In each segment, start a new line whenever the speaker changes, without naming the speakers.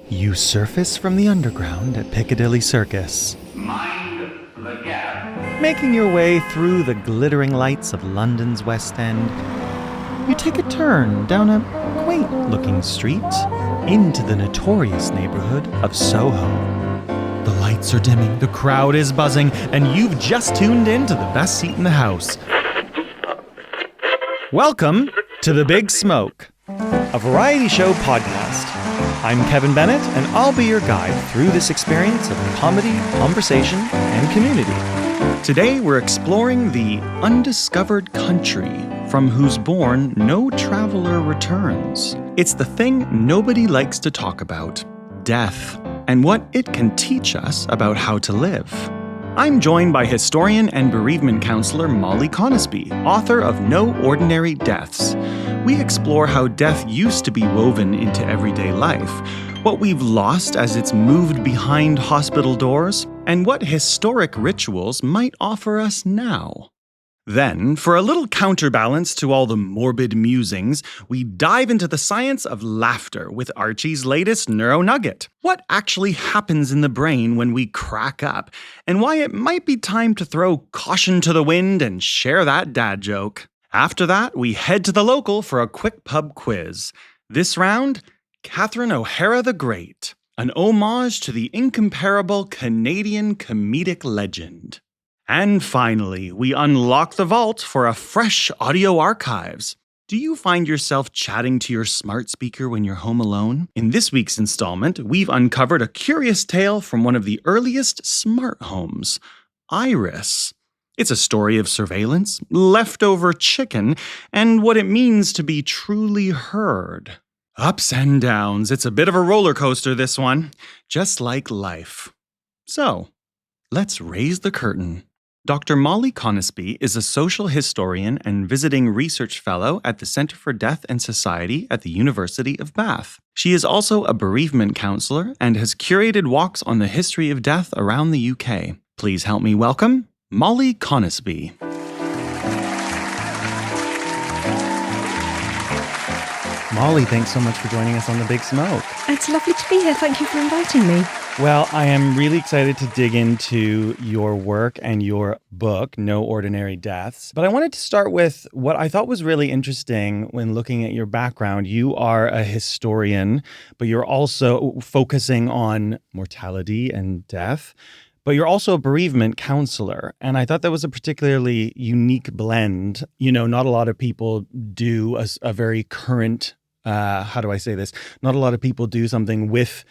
You surface from the underground at Piccadilly Circus.
Mind the gap.
Making your way through the glittering lights of London's West End, you take a turn down a quaint-looking street into the notorious neighborhood of Soho. The lights are dimming, the crowd is buzzing, and you've just tuned in to the best seat in the house. Welcome to The Big Smoke, a variety show podcast. I'm Kevin Bennett, and I'll be your guide through this experience of comedy, conversation, and community. Today, we're exploring the undiscovered country from whose bourne no traveler returns. It's the thing nobody likes to talk about, death, and what it can teach us about how to live. I'm joined by historian and bereavement counsellor Molly Conisbee, author of No Ordinary Deaths. We explore how death used to be woven into everyday life, what we've lost as it's moved behind hospital doors, and what historic rituals might offer us now. Then, for a little counterbalance to all the morbid musings, we dive into the science of laughter with Archie's latest Neuro nugget. What actually happens in the brain when we crack up, and why it might be time to throw caution to the wind and share that dad joke. After that, we head to the local for a quick pub quiz. This round, Catherine O'Hara the Great, an homage to the incomparable Canadian comedic legend. And finally, we unlock the vault for a fresh audio archives. Do you find yourself chatting to your smart speaker when you're home alone? In this week's installment, we've uncovered a curious tale from one of the earliest smart homes, Iris. It's a story of surveillance, leftover chicken, and what it means to be truly heard. Ups and downs. It's a bit of a roller coaster, this one, just like life. So, let's raise the curtain. Dr. Molly Conisbee is a social historian and visiting research fellow at the Centre for Death and Society at the University of Bath. She is also a bereavement counsellor and has curated walks on the history of death around the UK. Please help me welcome Molly Conisbee. Molly, thanks so much for joining us on The Big Smoke.
It's lovely to be here. Thank you for inviting me.
Well, I am really excited to dig into your work and your book, No Ordinary Deaths. But I wanted to start with what I thought was really interesting when looking at your background. You are a historian, but you're also focusing on mortality and death. But you're also a bereavement counselor. And I thought that was a particularly unique blend. You know, not a lot of people do a very current, how do I say this? Not a lot of people do something with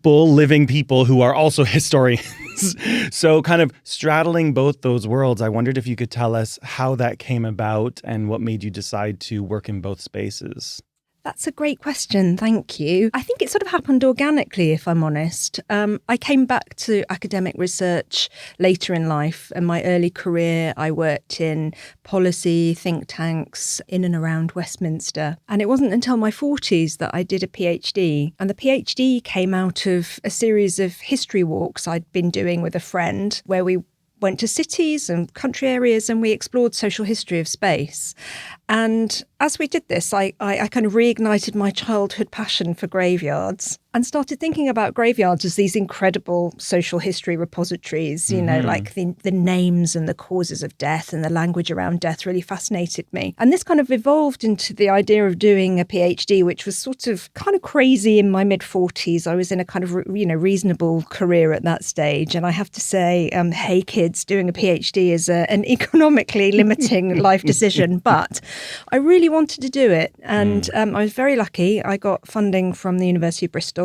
living people who are also historians. So kind of straddling both those worlds, I wondered if you could tell us how that came about and what made you decide to work in both spaces.
That's a great question. Thank you. I think it sort of happened organically, if I'm honest. I came back to academic research later in life. In my early career, I worked in policy, think tanks in and around Westminster. And it wasn't until my 40s that I did a PhD. And the PhD came out of a series of history walks I'd been doing with a friend where we went to cities and country areas and we explored social history of space. And as we did this, I kind of reignited my childhood passion for graveyards and started thinking about graveyards as these incredible social history repositories, you know, like the names and the causes of death and the language around death really fascinated me. And this kind of evolved into the idea of doing a PhD, which was sort of kind of crazy in my mid-40s. I was in a kind of, reasonable career at that stage. And I have to say, hey kids, doing a PhD is an economically limiting life decision, but I really wanted to do it. And I was very lucky. I got funding from the University of Bristol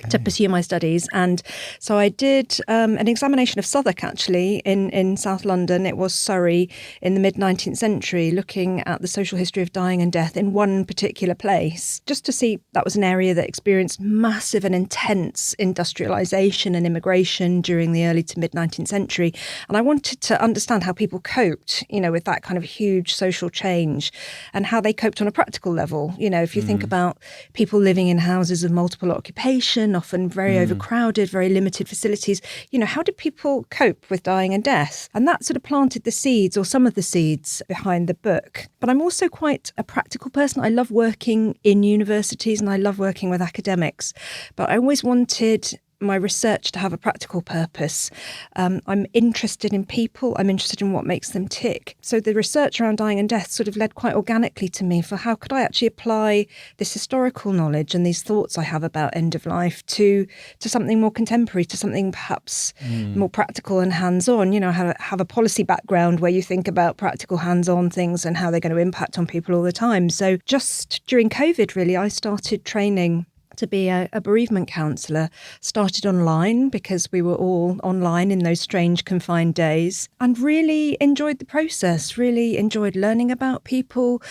to pursue my studies. And so I did an examination of Southwark, actually, in South London. It was Surrey in the mid-19th century, looking at the social history of dying and death in one particular place, just to see that was an area that experienced massive and intense industrialisation and immigration during the early to mid-19th century. And I wanted to understand how people coped, with that kind of huge social change and how they coped on a practical level. If you think about people living in houses of multiple occupations, isolation, often very overcrowded, very limited facilities. How did people cope with dying and death? And that sort of planted the seeds, or some of the seeds, behind the book. But I'm also quite a practical person. I love working in universities and I love working with academics. But I always wanted my research to have a practical purpose. I'm interested in people. I'm interested in what makes them tick. So the research around dying and death sort of led quite organically to me for how could I actually apply this historical knowledge and these thoughts I have about end of life to something more contemporary, to something perhaps more practical and hands-on. Have a policy background where you think about practical hands-on things and how they're going to impact on people all the time. So just during COVID, really, I started training to be a bereavement counsellor. Started online because we were all online in those strange confined days, and really enjoyed the process, really enjoyed learning about people,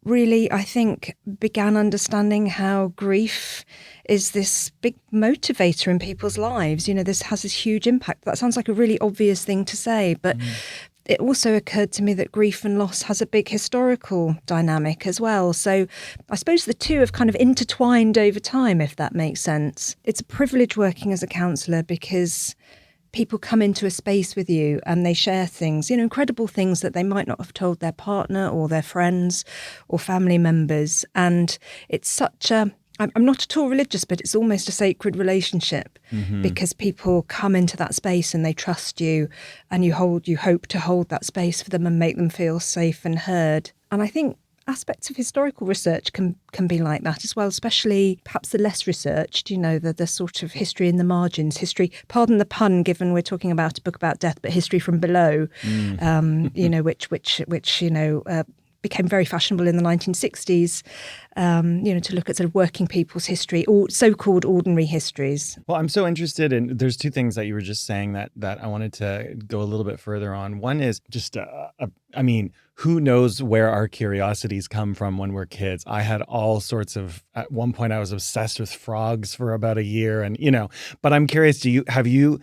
really, I think, began understanding how grief is this big motivator in people's lives. This has this huge impact. That sounds like a really obvious thing to say, but it also occurred to me that grief and loss has a big historical dynamic as well. So I suppose the two have kind of intertwined over time, if that makes sense. It's a privilege working as a counsellor because people come into a space with you and they share things, incredible things that they might not have told their partner or their friends or family members. And it's such a I'm not at all religious, but it's almost a sacred relationship because people come into that space and they trust you, and you hope to hold that space for them and make them feel safe and heard. And I think aspects of historical research can be like that as well, especially perhaps the less researched, the sort of history in the margins, history, pardon the pun, given we're talking about a book about death, but history from below, which became very fashionable in the 1960s, to look at sort of working people's history, or so-called ordinary histories.
Well, I'm so interested in, there's two things that you were just saying that I wanted to go a little bit further on. One is just, who knows where our curiosities come from when we're kids? I had all sorts of, at one point I was obsessed with frogs for about a year and, but I'm curious, have you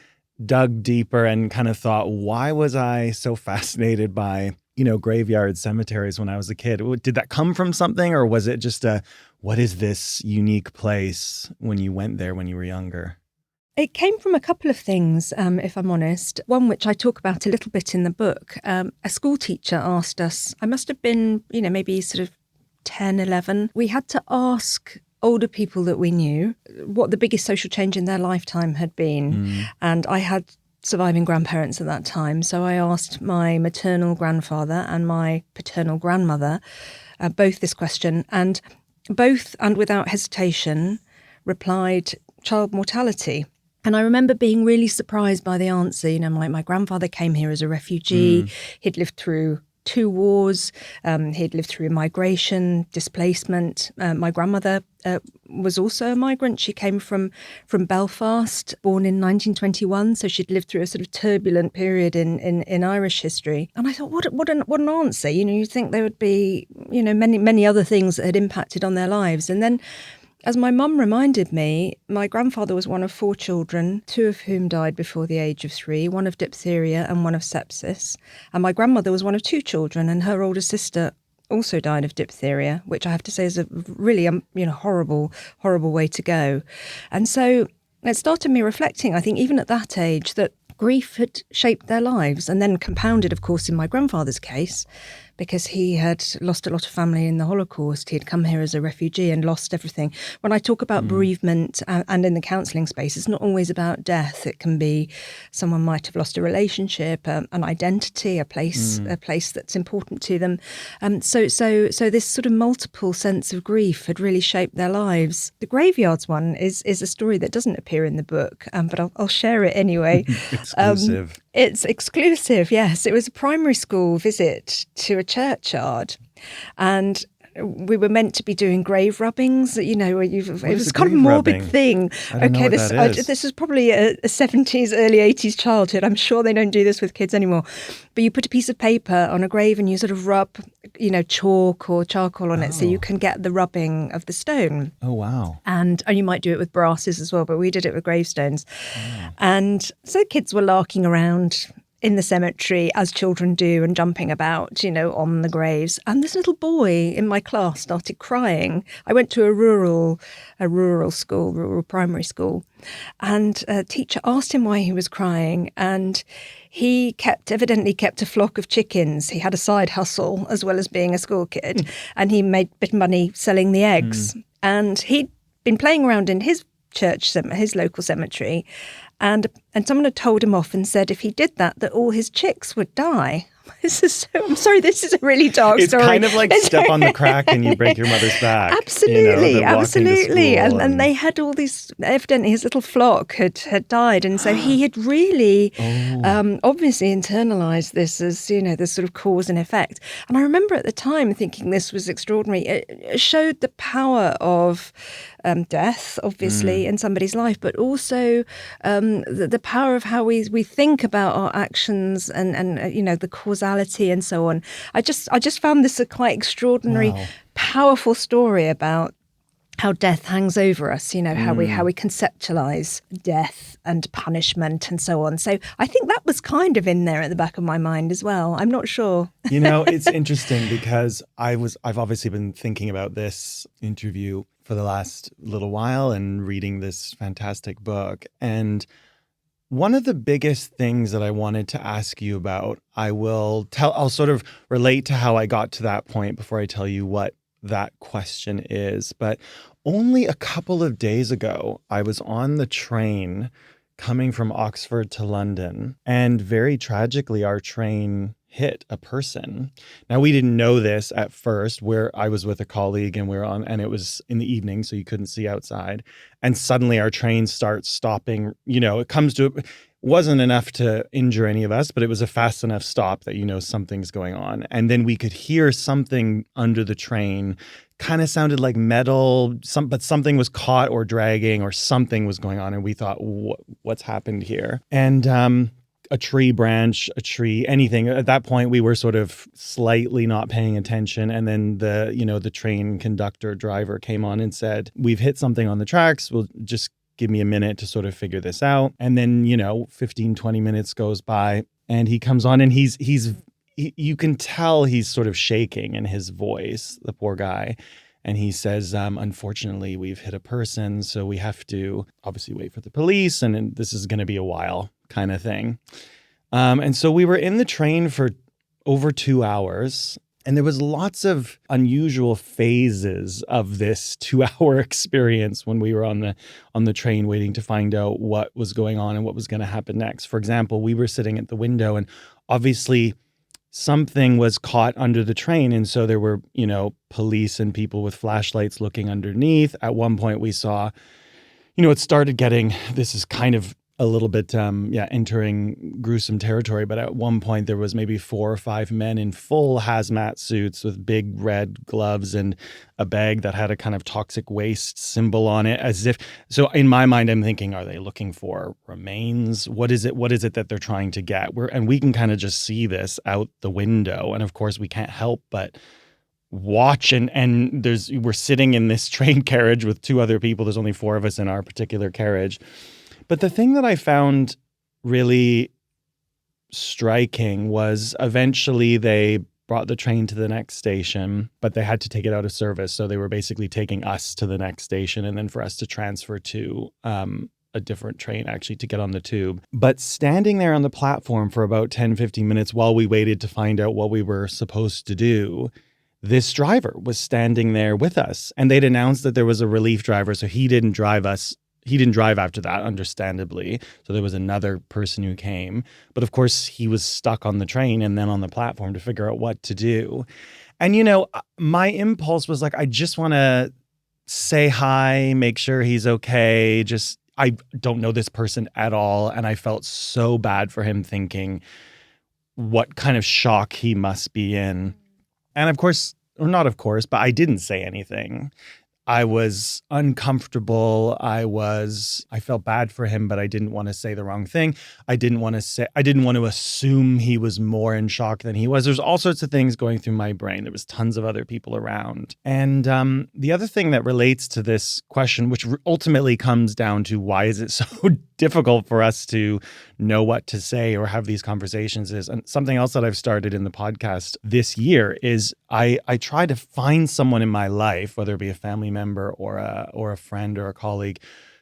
dug deeper and kind of thought, why was I so fascinated by graveyard cemeteries when I was a kid? Did that come from something, or was it just what is this unique place when you went there when you were younger?
It came from a couple of things, if I'm honest. One which I talk about a little bit in the book. A school teacher asked us, I must have been, maybe sort of 10, 11. We had to ask older people that we knew what the biggest social change in their lifetime had been. And I had surviving grandparents at that time. So I asked my maternal grandfather and my paternal grandmother both this question, and both, and without hesitation, replied child mortality. And I remember being really surprised by the answer. My grandfather came here as a refugee. He'd lived through 2 wars. He'd lived through migration, displacement. My grandmother was also a migrant. She came from Belfast, born in 1921. So she'd lived through a sort of turbulent period in Irish history. And I thought, what an answer. You'd think there would be, many other things that had impacted on their lives. And then, as my mum reminded me, my grandfather was one of 4 children, 2 of whom died before the age of 3, one of diphtheria and one of sepsis. And my grandmother was one of 2 children, and her older sister also died of diphtheria, which I have to say is a really, horrible way to go. And so it started me reflecting, I think, even at that age, that grief had shaped their lives, and then compounded, of course, in my grandfather's case, because he had lost a lot of family in the Holocaust. He had come here as a refugee and lost everything. When I talk about bereavement and in the counselling space, it's not always about death. It can be someone might have lost a relationship, an identity, a place that's important to them. So this sort of multiple sense of grief had really shaped their lives. The graveyards one is a story that doesn't appear in the book, but I'll share it anyway.
Exclusive.
It's exclusive, yes. It was a primary school visit to a churchyard, and we were meant to be doing grave rubbings. It was kind of a morbid thing. Okay, this is probably a 70s, early 80s childhood. I'm sure they don't do this with kids anymore. But you put a piece of paper on a grave and you sort of rub, chalk or charcoal on it so you can get the rubbing of the stone.
Oh, wow.
And you might do it with brasses as well, but we did it with gravestones. Oh. And so kids were larking around in the cemetery, as children do, and jumping about, on the graves. And this little boy in my class started crying. I went to a rural school, rural primary school, and a teacher asked him why he was crying, and he evidently kept a flock of chickens. He had a side hustle as well as being a school kid, and he made a bit of money selling the eggs. And he'd been playing around in his his local cemetery, and someone had told him off and said if he did that all his chicks would die. I'm sorry, this is a really dark story.
It's kind of like step on the crack and you break your mother's back.
Absolutely, absolutely. And they had all these, evidently his little flock had died. And so he had really obviously internalized this as, this sort of cause and effect. And I remember at the time thinking this was extraordinary. It showed the power of death, obviously, in somebody's life, but also the power of how we think about our actions and the causality and so on. I just found this a quite extraordinary, powerful story about how death hangs over us, how we conceptualize death and punishment and so on. So I think that was kind of in there at the back of my mind as well. I'm not sure.
It's interesting because I've obviously been thinking about this interview for the last little while and reading this fantastic book. And one of the biggest things that I wanted to ask you about, I'll sort of relate to how I got to that point before I tell you what that question is. But only a couple of days ago, I was on the train coming from Oxford to London, and very tragically, our train hit a person. Now, we didn't know this at first, where I was with a colleague and and it was in the evening, so you couldn't see outside. And suddenly our train starts stopping. It wasn't enough to injure any of us, but it was a fast enough stop that, something's going on. And then we could hear something under the train, kind of sounded like metal, but something was caught or dragging or something was going on. And we thought, what's happened here? And a tree branch, anything. At that point, we were sort of slightly not paying attention. And then the train conductor driver came on and said, "We've hit something on the tracks. We'll just give me a minute to sort of figure this out." And then, 15, 20 minutes goes by and he comes on and you can tell he's sort of shaking in his voice, the poor guy. And he says, "Unfortunately, we've hit a person, so we have to obviously wait for the police, and this is going to be a while," kind of thing. And so we were in the train for over 2 hours, and there was lots of unusual phases of this 2-hour experience when we were on the train waiting to find out what was going on and what was going to happen next. For example, we were sitting at the window, and obviously something was caught under the train. And so there were, police and people with flashlights looking underneath. At one point we saw, it started getting, this is kind of a little bit, entering gruesome territory. But at one point there was maybe 4 or 5 men in full hazmat suits with big red gloves and a bag that had a kind of toxic waste symbol on it, so in my mind, I'm thinking, are they looking for remains? What is it that they're trying to get? And we can kind of just see this out the window. And of course we can't help but watch and we're sitting in this train carriage with 2 other people. There's only 4 of us in our particular carriage. But the thing that I found really striking was eventually they brought the train to the next station, but they had to take it out of service. So they were basically taking us to the next station and then for us to transfer to a different train, actually, to get on the tube. But standing there on the platform for about 10, 15 minutes while we waited to find out what we were supposed to do, this driver was standing there with us. And they'd announced that there was a relief driver, so he didn't drive us. He didn't drive after that, understandably. So there was another person who came. But of course, he was stuck on the train and then on the platform to figure out what to do. And, my impulse was like, I just want to say hi, make sure he's okay. I don't know this person at all. And I felt so bad for him, thinking what kind of shock he must be in. And of course, or not of course, but I didn't say anything. I was uncomfortable. I felt bad for him, but I didn't want to say the wrong thing. I didn't want to assume he was more in shock than he was. There's all sorts of things going through my brain. There was tons of other people around. And the other thing that relates to this question, which ultimately comes down to why is it so difficult for us to know what to say or have these conversations is. And something else that I've started in the podcast this year is I try to find someone in my life, whether it be a family member or a friend or a colleague,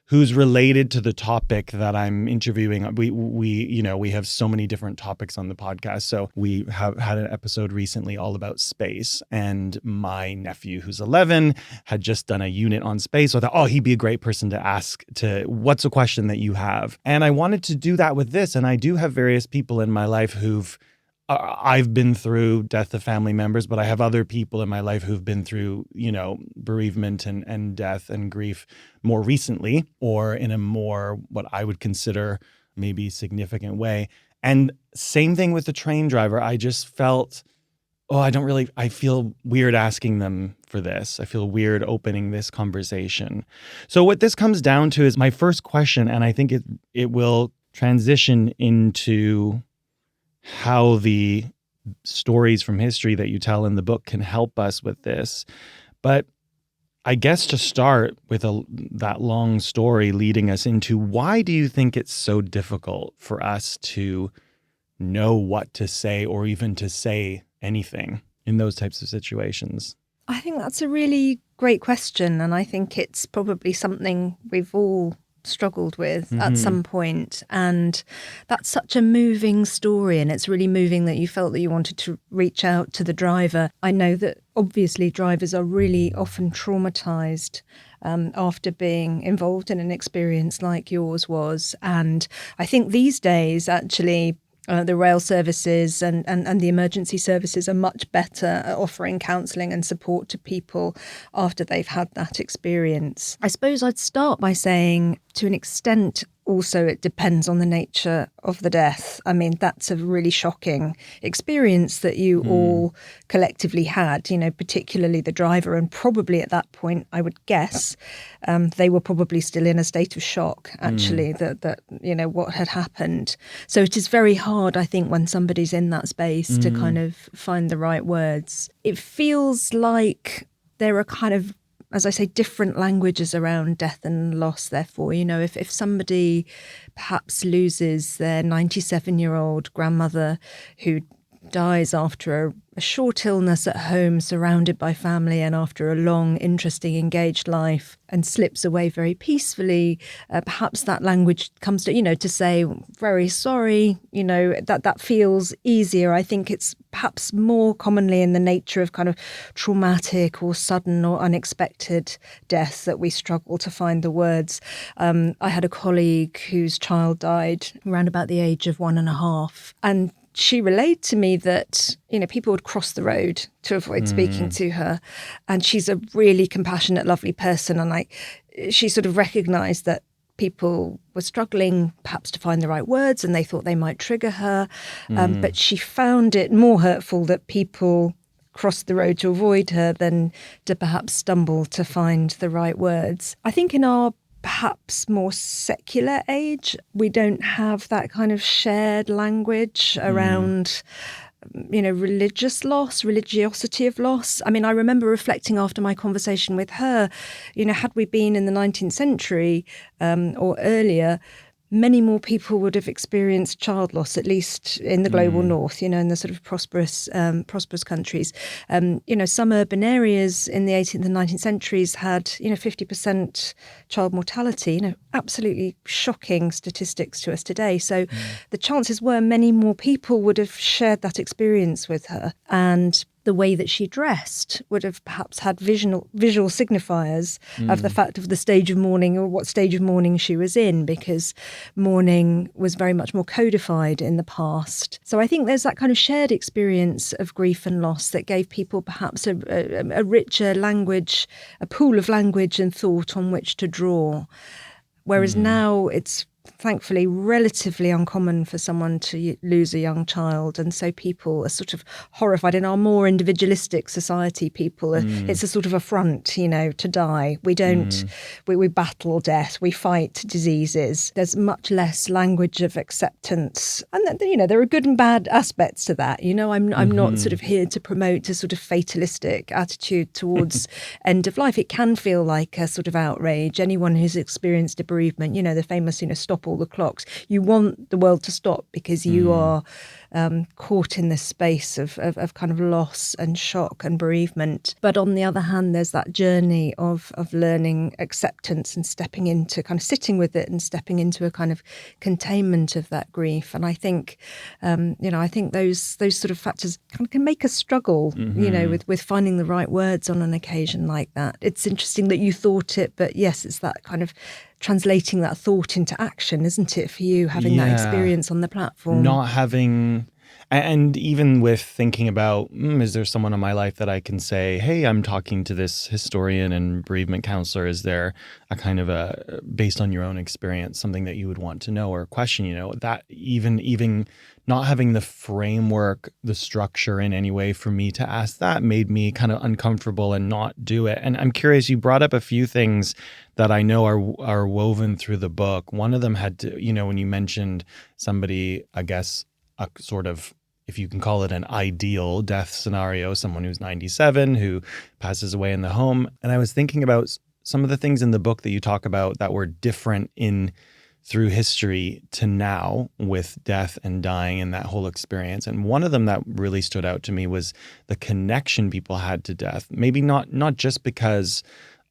who's related to the topic that I'm interviewing. We have so many different topics on the podcast. So we have had an episode recently all about space, and my nephew, who's 11, had just done a unit on space. So I thought, he'd be a great person to ask what's a question that you have? And I wanted to do that with this. And I do have various people in my life I've been through death of family members, but I have other people in my life who've been through, bereavement and death and grief more recently, or in a more what I would consider maybe significant way. And same thing with the train driver. I just felt, I feel weird asking them for this. I feel weird opening this conversation. So what this comes down to is my first question, and I think it will transition into how the stories from history that you tell in the book can help us with this. But I guess to start with that long story leading us into, why do you think it's so difficult for us to know what to say or even to say anything in those types of situations?
I think that's a really great question. And I think it's probably something we've all struggled with at some point. And that's such a moving story, and it's really moving that you felt that you wanted to reach out to the driver. I know that obviously drivers are really often traumatized after being involved in an experience like yours was. And I think these days, actually, the rail services and the emergency services are much better at offering counselling and support to people after they've had that experience. I suppose I'd start by saying, to an extent, also it depends on the nature of the death. I mean, that's a really shocking experience that you all collectively had, particularly the driver. And probably at that point, I would guess, they were probably still in a state of shock, actually, that what had happened. So it is very hard, I think, when somebody's in that space to kind of find the right words. It feels like there are kind of, as I say, different languages around death and loss. Therefore, if somebody perhaps loses their 97-year-old grandmother who dies after a short illness at home, surrounded by family, and after a long, interesting, engaged life, and slips away very peacefully, perhaps that language comes to say, very sorry, that feels easier. I think it's perhaps more commonly in the nature of kind of traumatic or sudden or unexpected death that we struggle to find the words. I had a colleague whose child died around about the age of 1.5, and she relayed to me that, people would cross the road to avoid speaking to her. And she's a really compassionate, lovely person. And she sort of recognised that people were struggling perhaps to find the right words, and they thought they might trigger her. But she found it more hurtful that people crossed the road to avoid her than to perhaps stumble to find the right words. I think in our perhaps more secular age, we don't have that kind of shared language around, religious loss, religiosity of loss. I mean, I remember reflecting after my conversation with her, had we been in the 19th century or earlier, many more people would have experienced child loss, at least in the global north, in the sort of prosperous countries. Some urban areas in the 18th and 19th centuries had, 50% child mortality, absolutely shocking statistics to us today. So the chances were many more people would have shared that experience with her. And the way that she dressed would have perhaps had visual signifiers of the fact of the stage of mourning or what stage of mourning she was in, because mourning was very much more codified in the past. So I think there's that kind of shared experience of grief and loss that gave people perhaps a richer language, a pool of language and thought on which to draw. Whereas now it's thankfully relatively uncommon for someone to lose a young child, and so people are sort of horrified. In our more individualistic society, it's a sort of affront, to die. We don't we battle death, we fight diseases. There's much less language of acceptance, and there are good and bad aspects to that. I'm not sort of here to promote a sort of fatalistic attitude towards end of life. It can feel like a sort of outrage. Anyone who's experienced a bereavement, the famous stop stop all the clocks. You want the world to stop because you are caught in this space of kind of loss and shock and bereavement. But on the other hand, there's that journey of learning acceptance and stepping into kind of sitting with it and stepping into a kind of containment of that grief. And I think, I think those sort of factors can make us struggle, with finding the right words on an occasion like that. It's interesting that you thought it, but yes, it's that kind of translating that thought into action, isn't it, for you, having that experience on the platform?
Not having, and even with thinking about, is there someone in my life that I can say, hey, I'm talking to this historian and bereavement counselor, is there a kind of a, based on your own experience, something that you would want to know or question, that even not having the framework, the structure in any way for me to ask that made me kind of uncomfortable and not do it. And I'm curious, you brought up a few things that I know are woven through the book. One of them had to, when you mentioned somebody, I guess, a sort of, if you can call it an ideal death scenario, someone who's 97 who passes away in the home. And I was thinking about some of the things in the book that you talk about that were different through history to now with death and dying and that whole experience. And one of them that really stood out to me was the connection people had to death. Maybe not just because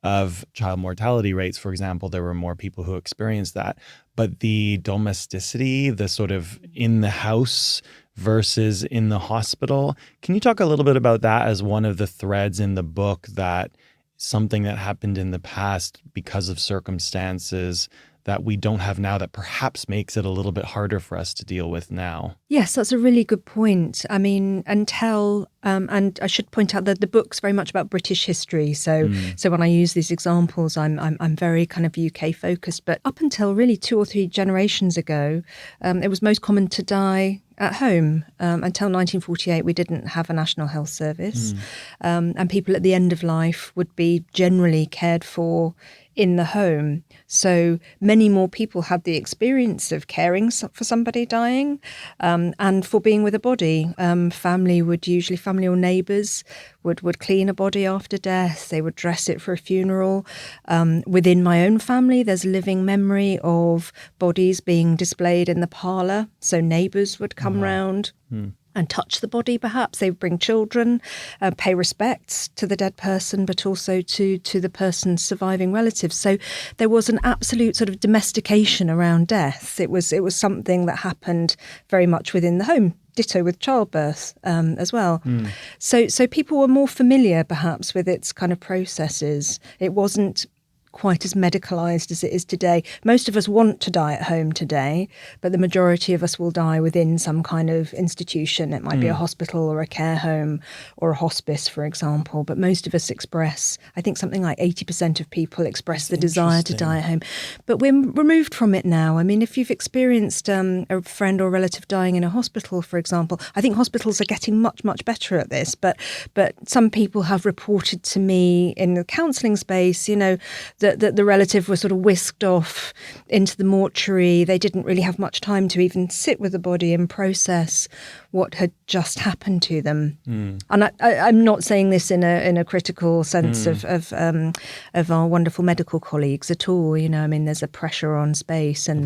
of child mortality rates, for example, there were more people who experienced that, but the domesticity, the sort of in the house versus in the hospital. Can you talk a little bit about that as one of the threads in the book, that something that happened in the past because of circumstances that we don't have now that perhaps makes it a little bit harder for us to deal with now?
Yes, that's a really good point. I mean, and I should point out that the book's very much about British history. So when I use these examples, I'm very kind of UK focused. But up until really 2 or 3 generations ago, it was most common to die at home. Until 1948, we didn't have a national health service. And people at the end of life would be generally cared for in the home. So many more people had the experience of caring for somebody dying and for being with a body. Family or neighbours would clean a body after death. They would dress it for a funeral. Within my own family, there's a living memory of bodies being displayed in the parlour. So neighbours would come round and touch the body, perhaps. They would bring children, pay respects to the dead person, but also to the person's surviving relatives. So there was an absolute sort of domestication around death. It was something that happened very much within the home. Ditto with childbirth as well. So people were more familiar, perhaps, with its kind of processes. It wasn't quite as medicalised as it is today. Most of us want to die at home today, but the majority of us will die within some kind of institution. It might be a hospital or a care home or a hospice, for example. But most of us express, I think something like 80% of people express the desire to die at home. But we're removed from it now. I mean, if you've experienced a friend or relative dying in a hospital, for example, I think hospitals are getting much, much better at this. But some people have reported to me in the counselling space, that the relative was sort of whisked off into the mortuary. They didn't really have much time to even sit with the body and process what had just happened to them. And I'm not saying this in a critical sense of our wonderful medical colleagues at all. I mean, there's a pressure on space, and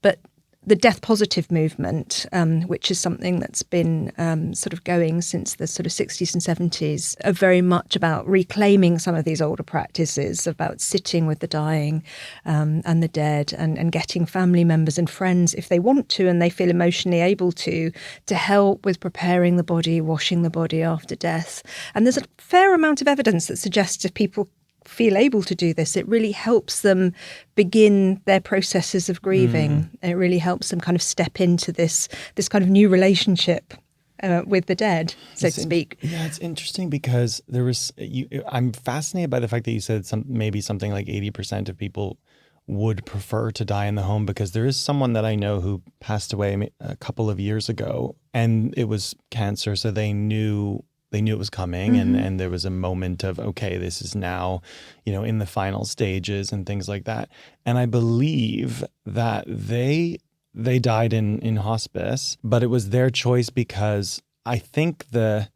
but the death positive movement, which is something that's been sort of going since the sort of 60s and 70s, are very much about reclaiming some of these older practices, about sitting with the dying and the dead, and getting family members and friends, if they want to and they feel emotionally able to help with preparing the body, washing the body after death. And there's a fair amount of evidence that suggests if people feel able to do this, it really helps them begin their processes of grieving. It really helps them kind of step into this kind of new relationship with the dead, so to speak.
It's interesting because I'm fascinated by the fact that you said maybe something like 80% of people would prefer to die in the home, because there is someone that I know who passed away a couple of years ago, and it was cancer, so they knew it was coming, and there was a moment of, okay, this is now, in the final stages and things like that. And I believe that they died in hospice, but it was their choice because I think the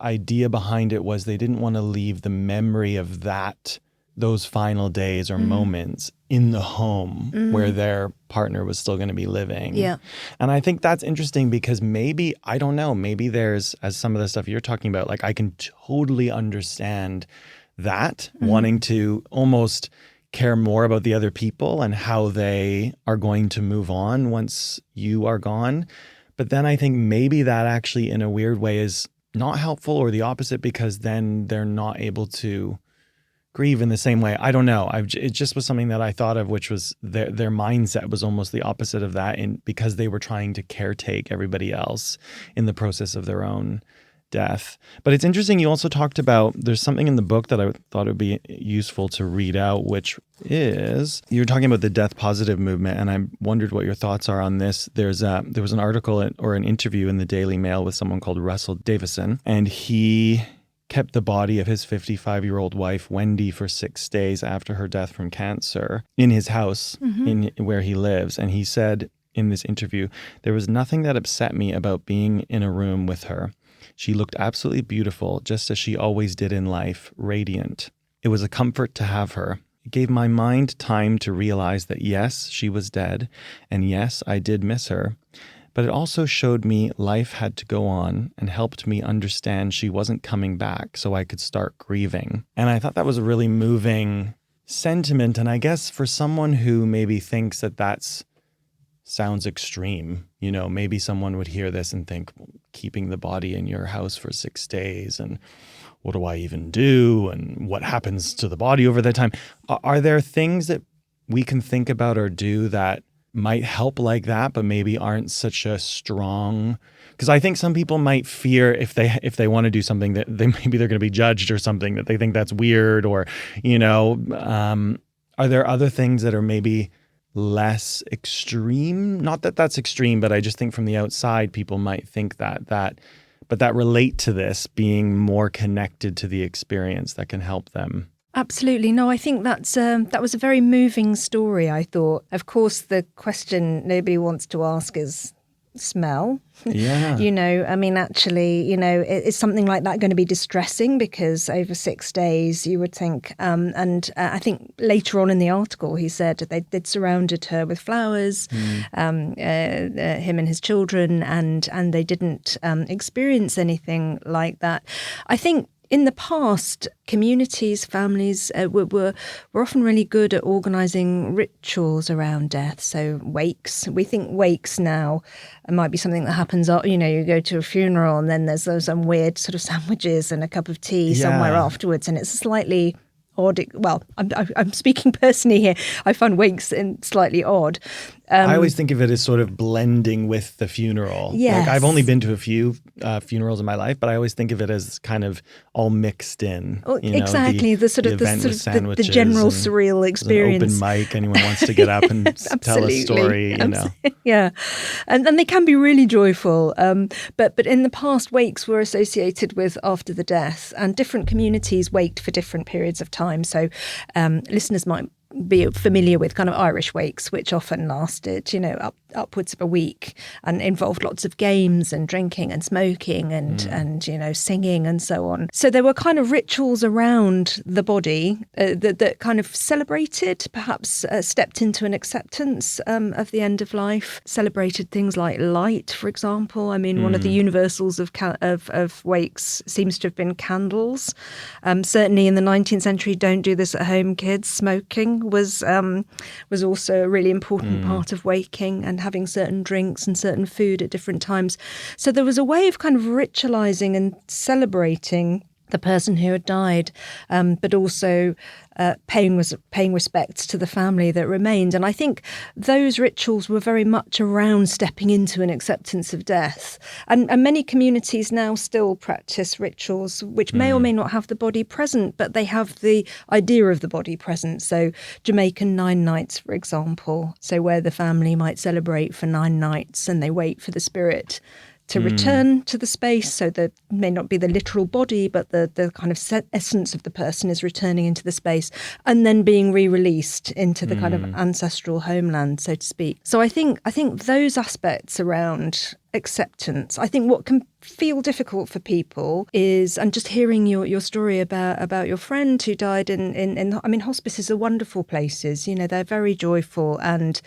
idea behind it was they didn't want to leave the memory of that those final days or moments in the home where their partner was still going to be living.
Yeah.
And I think that's interesting because maybe, I don't know, maybe there's, as some of the stuff you're talking about, like I can totally understand that, wanting to almost care more about the other people and how they are going to move on once you are gone. But then I think maybe that actually in a weird way is not helpful, or the opposite, because then they're not able to grieve in the same way. I don't know. It just was something that I thought of, which was their mindset was almost the opposite of that, because they were trying to caretake everybody else in the process of their own death. But it's interesting, you also talked about, there's something in the book that I thought would be useful to read out, which is, you're talking about the death positive movement, and I wondered what your thoughts are on this. There was an article or an interview in the Daily Mail with someone called Russell Davison, and he kept the body of his 55-year-old wife, Wendy, for 6 days after her death from cancer in his house in where he lives. And he said in this interview, "There was nothing that upset me about being in a room with her. She looked absolutely beautiful, just as she always did in life, radiant. It was a comfort to have her. It gave my mind time to realize that yes, she was dead, and yes, I did miss her. But it also showed me life had to go on and helped me understand she wasn't coming back so I could start grieving." And I thought that was a really moving sentiment. And I guess for someone who maybe thinks that that's sounds extreme, maybe someone would hear this and think, well, keeping the body in your house for 6 days, and what do I even do? And what happens to the body over that time? Are there things that we can think about or do that might help like that, but maybe aren't such a strong, because I think some people might fear if they want to do something that they're going to be judged or something, that they think that's weird, or, are there other things that are maybe less extreme? Not that that's extreme, but I just think from the outside, people might think but that relate to this being more connected to the experience that can help them.
Absolutely. No, I think that was a very moving story, I thought. Of course, the question nobody wants to ask is smell.
Yeah.
Actually, is something like that going to be distressing? Because over 6 days, you would think, I think later on in the article, he said they'd surrounded her with flowers, him and his children, and they didn't experience anything like that. I think in the past, communities, families were often really good at organising rituals around death. So wakes, we think wakes now might be something that happens, you go to a funeral and then there's some weird sort of sandwiches and a cup of tea somewhere afterwards, and it's slightly odd. Well, I'm speaking personally here. I find wakes slightly odd.
I always think of it as sort of blending with the funeral.
Yes.
Like, I've only been to a few funerals in my life, but I always think of it as kind of all mixed in.
Exactly, the general surreal experience.
An open mic, anyone wants to get up and tell a story.
Yeah, and they can be really joyful. But in the past, wakes were associated with after the death, and different communities waked for different periods of time. So listeners might be familiar with kind of Irish wakes, which often lasted, upwards of a week, and involved lots of games and drinking and smoking and singing and so on. So there were kind of rituals around the body that kind of celebrated, perhaps stepped into an acceptance of the end of life, celebrated things like light, for example. I mean, one of the universals of wakes seems to have been candles. Certainly in the 19th century, don't do this at home, kids. Smoking was also a really important part of waking, and having certain drinks and certain food at different times. So there was a way of kind of ritualizing and celebrating the person who had died, but also paying respects to the family that remained. And I think those rituals were very much around stepping into an acceptance of death. And many communities now still practice rituals which may or may not have the body present, but they have the idea of the body present. So Jamaican Nine Nights, for example, so where the family might celebrate for 9 nights and they wait for the spirit to return to the space, so that may not be the literal body, but the kind of essence of the person is returning into the space and then being re-released into the kind of ancestral homeland, so to speak. So I think those aspects around acceptance. I think what can feel difficult for people is, and just hearing your story about your friend who died in I mean, hospices are wonderful places, they're very joyful. And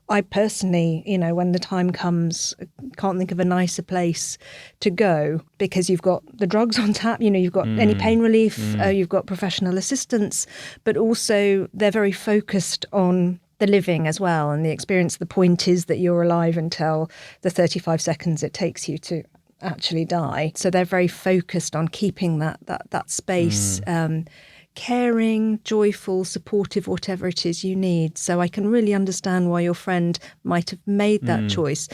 I personally, when the time comes, can't think of a nicer place to go, because you've got the drugs on tap, you've got any pain relief, you've got professional assistance, but also they're very focused on the living as well, and the experience. The point is that you're alive until the 35 seconds it takes you to actually die. So they're very focused on keeping that space caring, joyful, supportive, whatever it is you need. So I can really understand why your friend might have made that choice.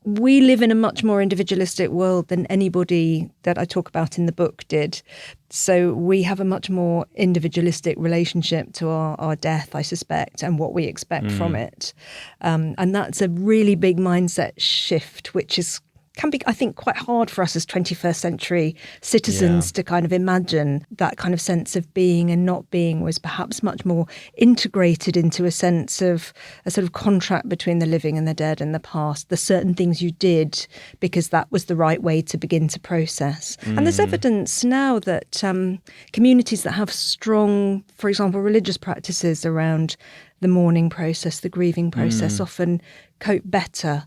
We live in a much more individualistic world than anybody that I talk about in the book did. So we have a much more individualistic relationship to our death, I suspect, and what we expect from it. And that's a really big mindset shift, which can be, I think, quite hard for us as 21st century citizens to kind of imagine. That kind of sense of being and not being was perhaps much more integrated into a sense of a sort of contract between the living and the dead and the past, the certain things you did because that was the right way to begin to process. And there's evidence now that communities that have strong, for example, religious practices around the mourning process, the grieving process, often cope better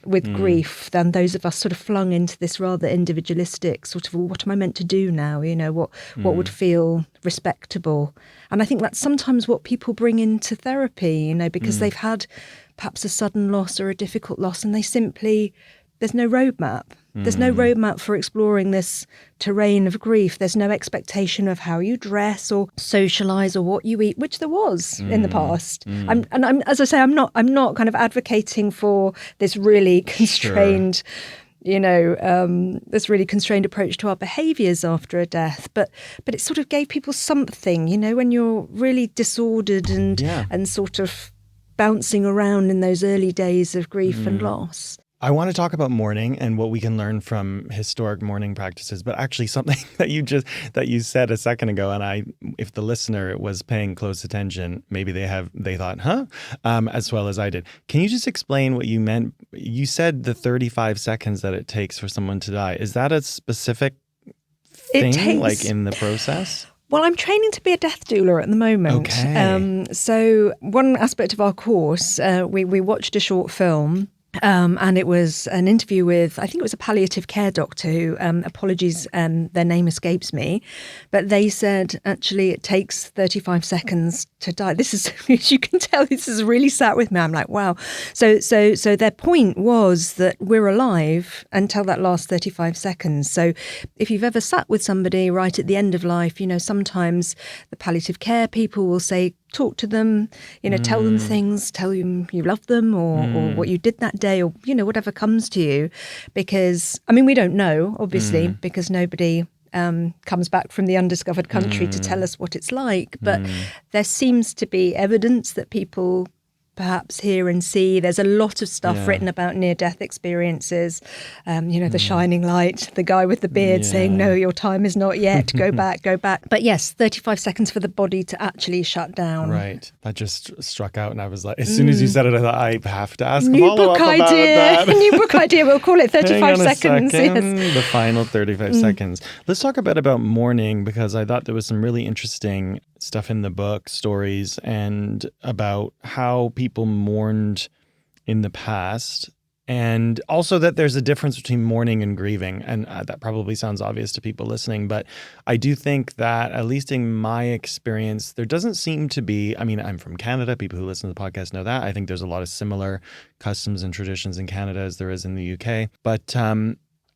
with grief than those of us sort of flung into this rather individualistic sort of, what am I meant to do now? What would feel respectable? And I think that's sometimes what people bring into therapy, because they've had perhaps a sudden loss or a difficult loss, and there's no roadmap. There's no roadmap for exploring this terrain of grief. There's no expectation of how you dress or socialise or what you eat, which there was in the past. As I say, I'm not kind of advocating for this really constrained, this really constrained approach to our behaviours after a death. But it sort of gave people something, when you're really disordered and sort of bouncing around in those early days of grief and loss.
I want to talk about mourning and what we can learn from historic mourning practices, but actually something that you said a second ago, and if the listener was paying close attention, maybe they thought, as well as I did. Can you just explain what you meant? You said the 35 seconds that it takes for someone to die. Is that a specific thing, like in the process?
Well, I'm training to be a death doula at the moment.
Okay.
So one aspect of our course, we watched a short film. And it was an interview with, I think it was a palliative care doctor who, apologies, their name escapes me, but they said, actually, it takes 35 seconds to die. This is, as you can tell, this has really sat with me. I'm like, wow. So their point was that we're alive until that last 35 seconds. So if you've ever sat with somebody right at the end of life, sometimes the palliative care people will say, talk to them, tell them things, tell them you love them or what you did that day or, whatever comes to you. Because, we don't know, obviously, because nobody comes back from the undiscovered country to tell us what it's like. But there seems to be evidence that people perhaps hear and see. There's a lot of stuff written about near-death experiences. The shining light, the guy with the beard saying, no, your time is not yet, go back, go back. But yes, 35 seconds for the body to actually shut down.
Right. That just struck out, and I was like, as soon as you said it, I thought, I have to ask follow-up about that.
New book idea. We'll call it 35 seconds.
Yes. The final 35 seconds. Let's talk a bit about mourning, because I thought there was some really interesting stuff in the book, stories, and about how people mourned in the past, and also that there's a difference between mourning and grieving. And that probably sounds obvious to people listening, but I do think that, at least in my experience, there doesn't seem to be, I'm from Canada, people who listen to the podcast know that. I think there's a lot of similar customs and traditions in Canada as there is in the UK, but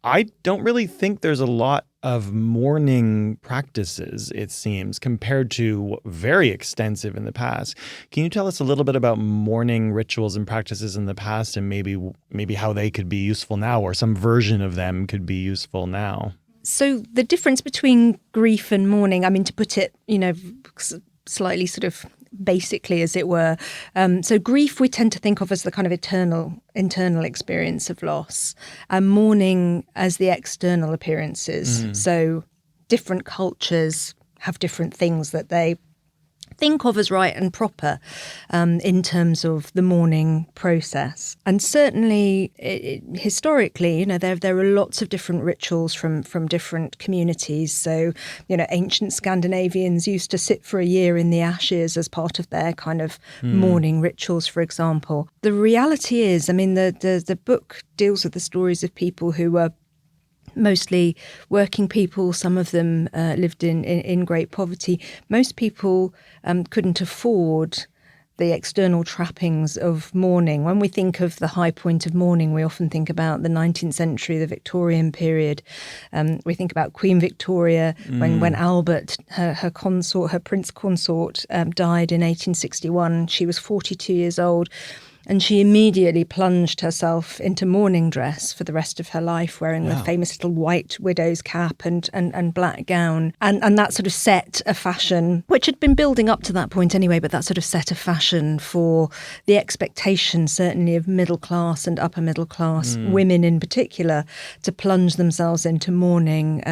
I don't really think there's a lot of mourning practices, it seems, compared to very extensive in the past. Can you tell us a little bit about mourning rituals and practices in the past, and maybe how they could be useful now, or some version of them could be useful now?
So the difference between grief and mourning, to put it, slightly sort of basically, as it were. So grief we tend to think of as the kind of internal experience of loss, and mourning as the external appearances. So different cultures have different things that they think of as right and proper in terms of the mourning process. And certainly, historically, you know, there are lots of different rituals from different communities. So, you know, ancient Scandinavians used to sit for a year in the ashes as part of their kind of mourning rituals, for example. The reality is, I mean, the book deals with the stories of people who were mostly working people. Some of them lived in great poverty. Most people couldn't afford the external trappings of mourning. When we think of the high point of mourning, we often think about the 19th century, the Victorian period. We think about Queen Victoria when Albert, her consort, her prince consort, died in 1861. She was 42 years old. And she immediately plunged herself into mourning dress for the rest of her life, wearing the famous little white widow's cap and black gown. And that sort of set a fashion, which had been building up to that point anyway, but that sort of set a fashion for the expectation, certainly of middle class and upper middle class women in particular, to plunge themselves into mourning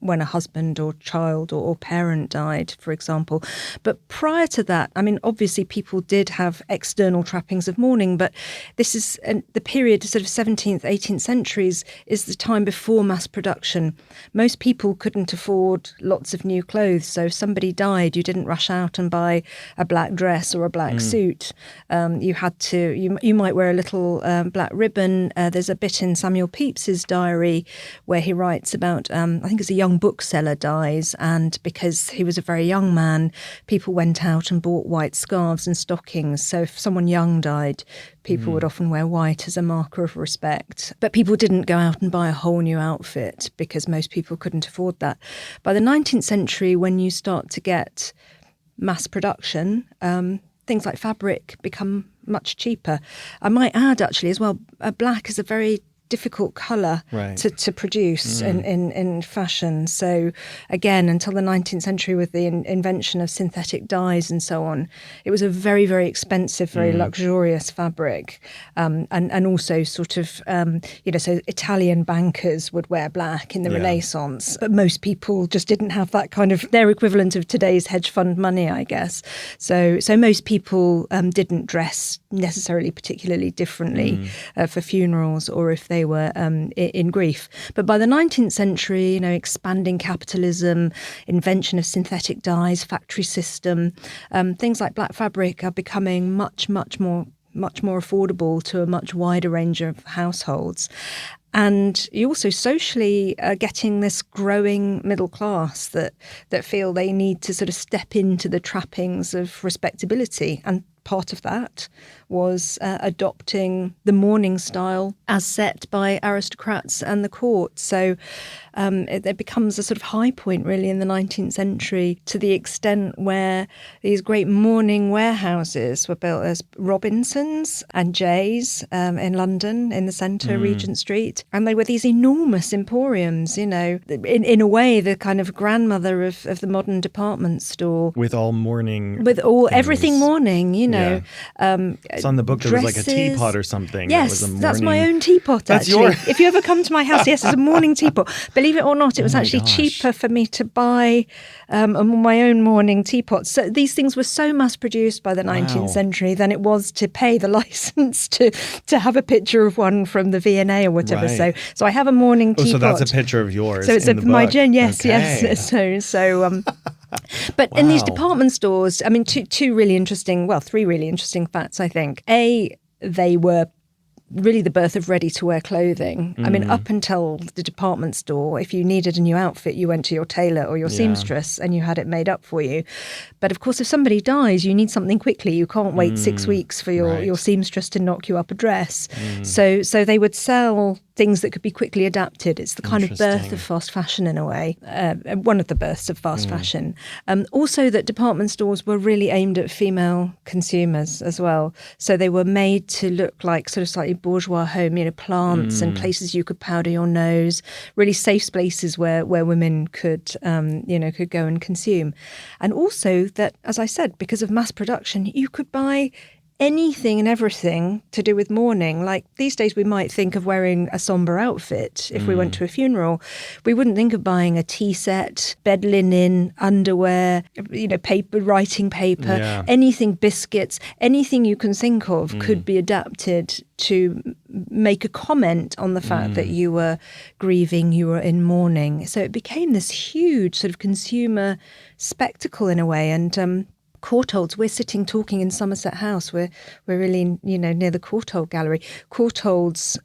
when a husband or child or parent died, for example. But prior to that, I mean, obviously people did have external trappings of mourning, but this is the period, sort of 17th, 18th centuries, is the time before mass production. Most people couldn't afford lots of new clothes. So if somebody died, you didn't rush out and buy a black dress or a black suit. You had to, you might wear a little black ribbon. There's a bit in Samuel Pepys's diary where he writes about, I think it's a young bookseller dies, and because he was a very young man, people went out and bought white scarves and stockings. So if someone young died, people would often wear white as a marker of respect. But people didn't go out and buy a whole new outfit because most people couldn't afford that. By the 19th century, when you start to get mass production, things like fabric become much cheaper. I might add actually as well, black is a very difficult colour to produce in fashion. So again, until the 19th century with the invention of synthetic dyes and so on, it was a very, very expensive, very luxurious fabric. And also sort of, so Italian bankers would wear black in the Renaissance, but most people just didn't have that kind of, their equivalent of today's hedge fund money, I guess. So most people didn't dress necessarily particularly differently for funerals or if they were in grief. But by the 19th century, expanding capitalism, invention of synthetic dyes, factory system, things like black fabric are becoming much more affordable to a much wider range of households. And you also socially are getting this growing middle class that feel they need to sort of step into the trappings of respectability. And part of that was adopting the mourning style as set by aristocrats and the court. So it becomes a sort of high point really in the 19th century, to the extent where these great mourning warehouses were built as Robinsons and Jays in London, in the centre, Regent Street. And they were these enormous emporiums, in a way, the kind of grandmother of the modern department store.
With all mourning.
With all
things.
Everything mourning,
Yeah. It's on the book, there was like a teapot or something.
Yes,
that was
that's my own teapot,
That's
actually.
your...
If you ever come to my house, yes, it's a mourning teapot. Believe it or not, it was actually cheaper for me to buy my own mourning teapot. So these things were so mass-produced by the 19th century than it was to pay the license to have a picture of one from the V&A or whatever.
Right.
So I have a mourning teapot.
So that's a picture of yours.
So it's
in the
my
book.
gen, yes,
Okay.
yes. So but in these department stores, I mean, three really interesting facts, I think. A, they were really the birth of ready-to-wear clothing. I mean, up until the department store, if you needed a new outfit, you went to your tailor or your seamstress and you had it made up for you. But of course, if somebody dies, you need something quickly. You can't wait 6 weeks for your seamstress to knock you up a dress. So they would sell things that could be quickly adapted. It's the kind of birth of fast fashion in a way, one of the births of fast fashion. Also that department stores were really aimed at female consumers as well. So they were made to look like sort of slightly bourgeois home, plants and places you could powder your nose, really safe spaces where women could go and consume. And also that, as I said, because of mass production, you could buy anything and everything to do with mourning. Like these days we might think of wearing a sombre outfit if we went to a funeral. We wouldn't think of buying a tea set, bed linen, underwear, paper, writing paper, anything, biscuits, anything you can think of could be adapted to make a comment on the fact that you were grieving, you were in mourning. So it became this huge sort of consumer spectacle in a way. And Courtaulds, we're sitting talking in Somerset House. We're really, near the Courtauld Gallery. Courtaulds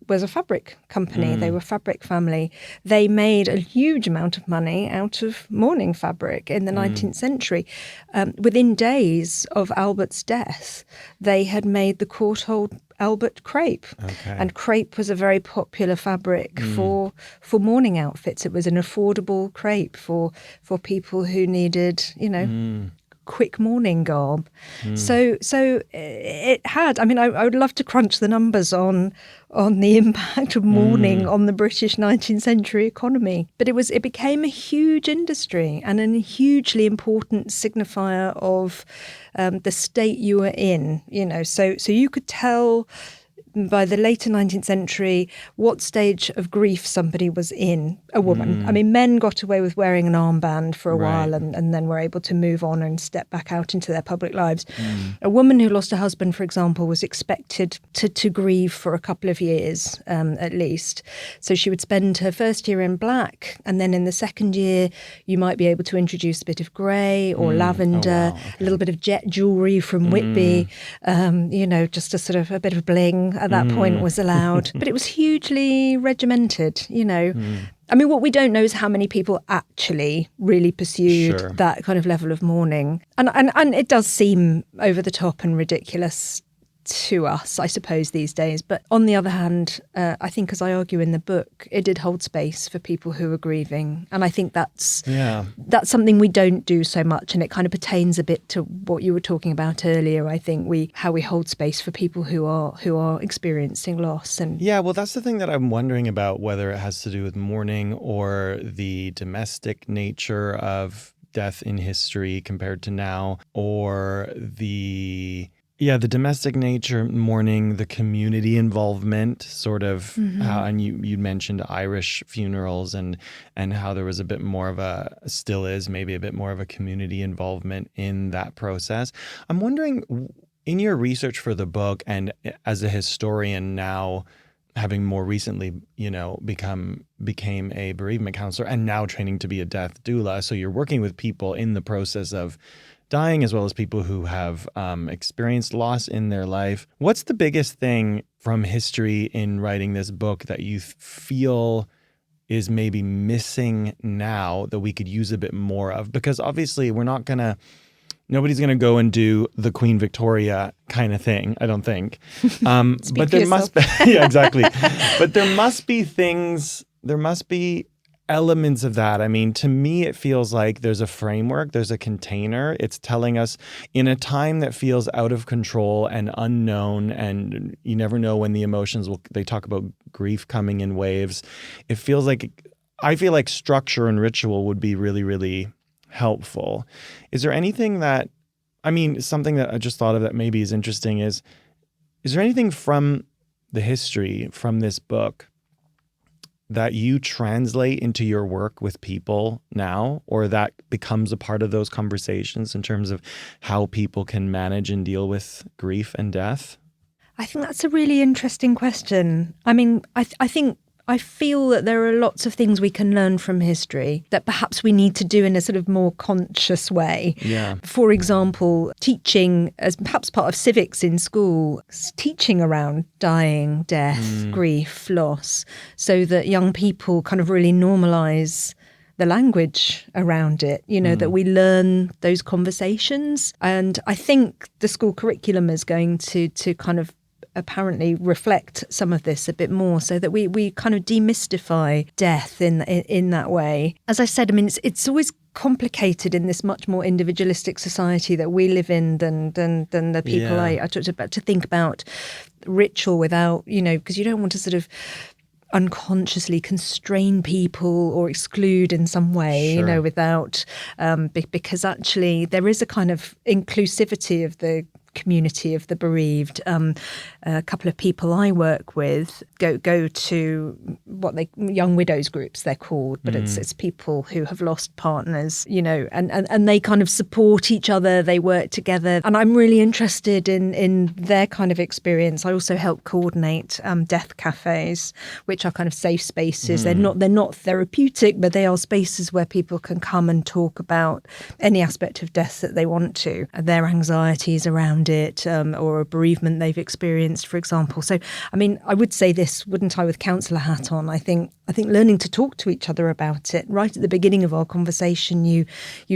was a fabric company. They were a fabric family. They made a huge amount of money out of mourning fabric in the 19th century. Within days of Albert's death, they had made the Courtauld Albert crepe.
Okay.
And crepe was a very popular fabric for mourning outfits. It was an affordable crepe for people who needed, quick mourning garb. So it had, I would love to crunch the numbers on the impact of mourning on the British 19th century economy. But it became a huge industry and a hugely important signifier of the state you were in, so you could tell by the later 19th century what stage of grief somebody was in, a woman. I mean, men got away with wearing an armband for a while and then were able to move on and step back out into their public lives. A woman who lost her husband, for example, was expected to grieve for a couple of years at least. So she would spend her first year in black, and then in the second year you might be able to introduce a bit of grey or lavender, a little bit of jet jewellery from Whitby, just a sort of a bit of bling at that point was allowed. But it was hugely regimented, I mean, what we don't know is how many people actually really pursued that kind of level of mourning. And it does seem over the top and ridiculous to us, I suppose, these days. But on the other hand, I think, as I argue in the book, it did hold space for people who were grieving. And I think that's something we don't do so much. And it kind of pertains a bit to what you were talking about earlier, I think, how we hold space for people who are experiencing loss. And
well, that's the thing that I'm wondering about, whether it has to do with mourning or the domestic nature of death in history compared to now, or the domestic nature, mourning, the community involvement, sort of how, and you mentioned Irish funerals and how there was a bit more of still is maybe a bit more of a community involvement in that process. I'm wondering, in your research for the book and as a historian now, having more recently, became a bereavement counselor and now training to be a death doula. So you're working with people in the process of dying, as well as people who have experienced loss in their life. What's the biggest thing from history in writing this book that you feel is maybe missing now that we could use a bit more of? Because obviously nobody's going to go and do the Queen Victoria kind of thing, I don't think. But there must be, exactly. But there must be elements of that. I mean, to me, it feels like there's a framework, there's a container. It's telling us in a time that feels out of control and unknown, and you never know when the emotions they talk about grief coming in waves. I feel like structure and ritual would be really, really helpful. Is there anything something that I just thought of that maybe is interesting is there anything from the history from this book that you translate into your work with people now, or that becomes a part of those conversations in terms of how people can manage and deal with grief and death?
I think that's a really interesting question. I mean, I feel that there are lots of things we can learn from history that perhaps we need to do in a sort of more conscious way.
Yeah.
For example, teaching as perhaps part of civics in school, teaching around dying, death, grief, loss, so that young people kind of really normalise the language around it, that we learn those conversations. And I think the school curriculum is going to kind of apparently reflect some of this a bit more, so that we kind of demystify death in that way. As I said, I mean, it's always complicated in this much more individualistic society that we live in than the people I talked about, to think about ritual without, because you don't want to sort of unconsciously constrain people or exclude in some way, without because actually there is a kind of inclusivity of the community of the bereaved. A couple of people I work with go to young widows groups, they're called, but it's people who have lost partners, and they kind of support each other, they work together. And I'm really interested in their kind of experience. I also help coordinate death cafes, which are kind of safe spaces. They're not therapeutic, but they are spaces where people can come and talk about any aspect of death that they want to, their anxieties around it, or a bereavement they've experienced, for example. So, I mean, I would say this, wouldn't I, with counsellor hat on? I think learning to talk to each other about it. Right at the beginning of our conversation, you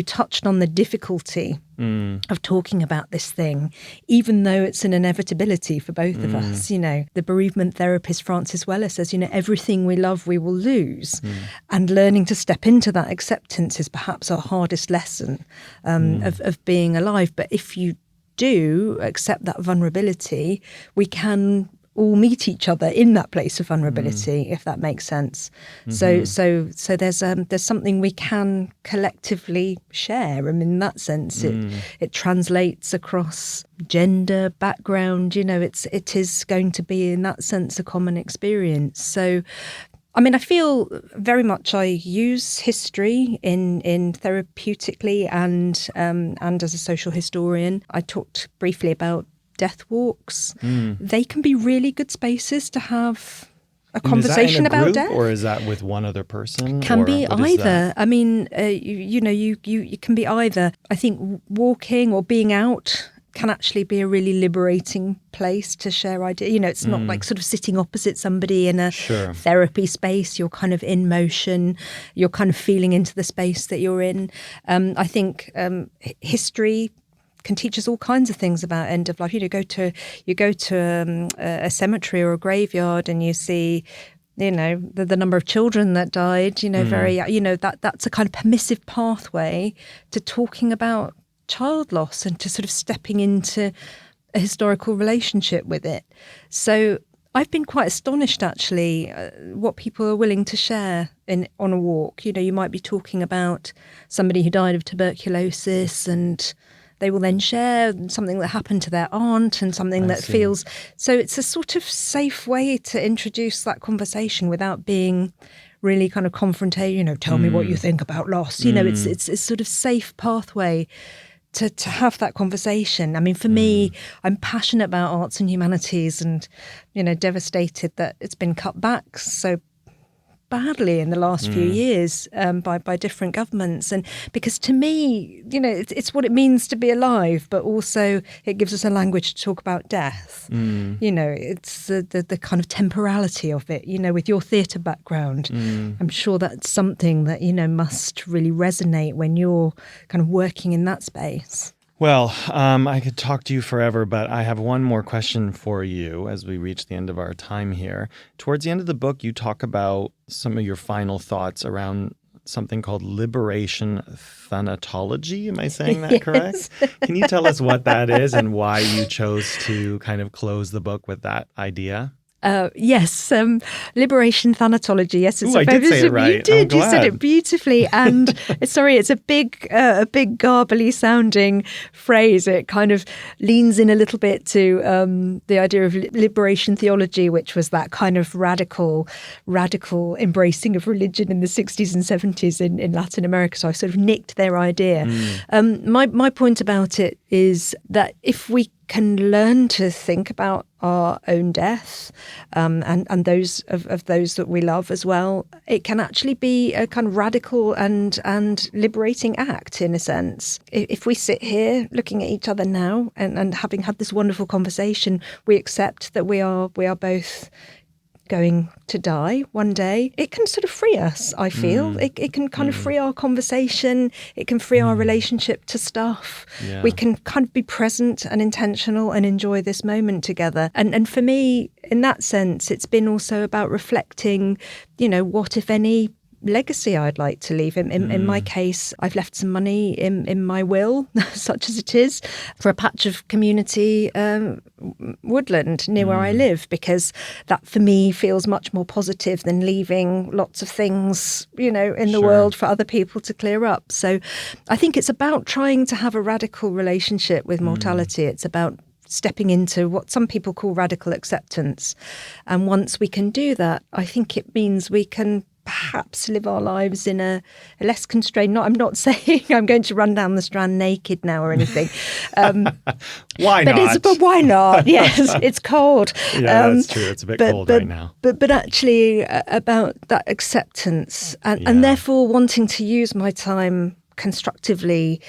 touched on the difficulty of talking about this thing, even though it's an inevitability for both of us. The bereavement therapist Frances Weller says, everything we love we will lose. And learning to step into that acceptance is perhaps our hardest lesson of being alive. But if you do accept that vulnerability, we can all meet each other in that place of vulnerability, if that makes sense. So there's something we can collectively share. And in that sense, it translates across gender, background. It is going to be in that sense a common experience. So, I mean, I feel very much I use history in therapeutically and as a social historian. I talked briefly about death walks. They can be really good spaces to have a conversation about death.
Or is that with one other person?
Can be either. I mean, you can be either. I think walking or being out can actually be a really liberating place to share ideas. It's not like sort of sitting opposite somebody in a therapy space. You're kind of in motion. You're kind of feeling into the space that you're in. I think history can teach us all kinds of things about end of life. You go to a cemetery or a graveyard and you see, the number of children that died. That's a kind of permissive pathway to talking about child loss and to sort of stepping into a historical relationship with it. So I've been quite astonished, actually, what people are willing to share on a walk. You might be talking about somebody who died of tuberculosis, and they will then share something that happened to their aunt and something that feels... So it's a sort of safe way to introduce that conversation without being really kind of confrontational. Tell me what you think about loss. It's a sort of safe pathway to have that conversation. I mean, for me, I'm passionate about arts and humanities and, devastated that it's been cut back so badly in the last few years by different governments. And because to me, it's what it means to be alive, but also it gives us a language to talk about death. It's the kind of temporality of it, with your theatre background. I'm sure that's something that, must really resonate when you're kind of working in that space.
Well, I could talk to you forever, but I have one more question for you as we reach the end of our time here. Towards the end of the book, you talk about some of your final thoughts around something called liberation thanatology. Am I saying that correct? Can you tell us what that is and why you chose to kind of close the book with that idea?
Yes, liberation thanatology. Yes,
I did say it right.
You did. You said it beautifully. And sorry, it's a big garbly sounding phrase. It kind of leans in a little bit to the idea of liberation theology, which was that kind of radical embracing of religion in the 60s and 70s in Latin America. So I sort of nicked their idea. My point about it is that if we can learn to think about our own death and those of those that we love as well, it can actually be a kind of radical and liberating act in a sense. If we sit here looking at each other now and having had this wonderful conversation, we accept that we are both going to die one day, it can sort of free us, I feel. It can kind of free our conversation. It can free our relationship to stuff. Yeah. We can kind of be present and intentional and enjoy this moment together. And for me, in that sense, it's been also about reflecting, what, if any, legacy I'd like to leave. In my case, I've left some money in my will, such as it is, for a patch of community woodland near where I live, because that for me feels much more positive than leaving lots of things, in the world for other people to clear up. So I think it's about trying to have a radical relationship with mortality. It's about stepping into what some people call radical acceptance. And once we can do that, I think it means we can perhaps live our lives in a less constrained. I'm not saying I'm going to run down the Strand naked now or anything.
Why not?
But why not? Yes, it's cold.
Yeah, that's true. It's a bit cold right now.
But actually about that acceptance and therefore wanting to use my time constructively,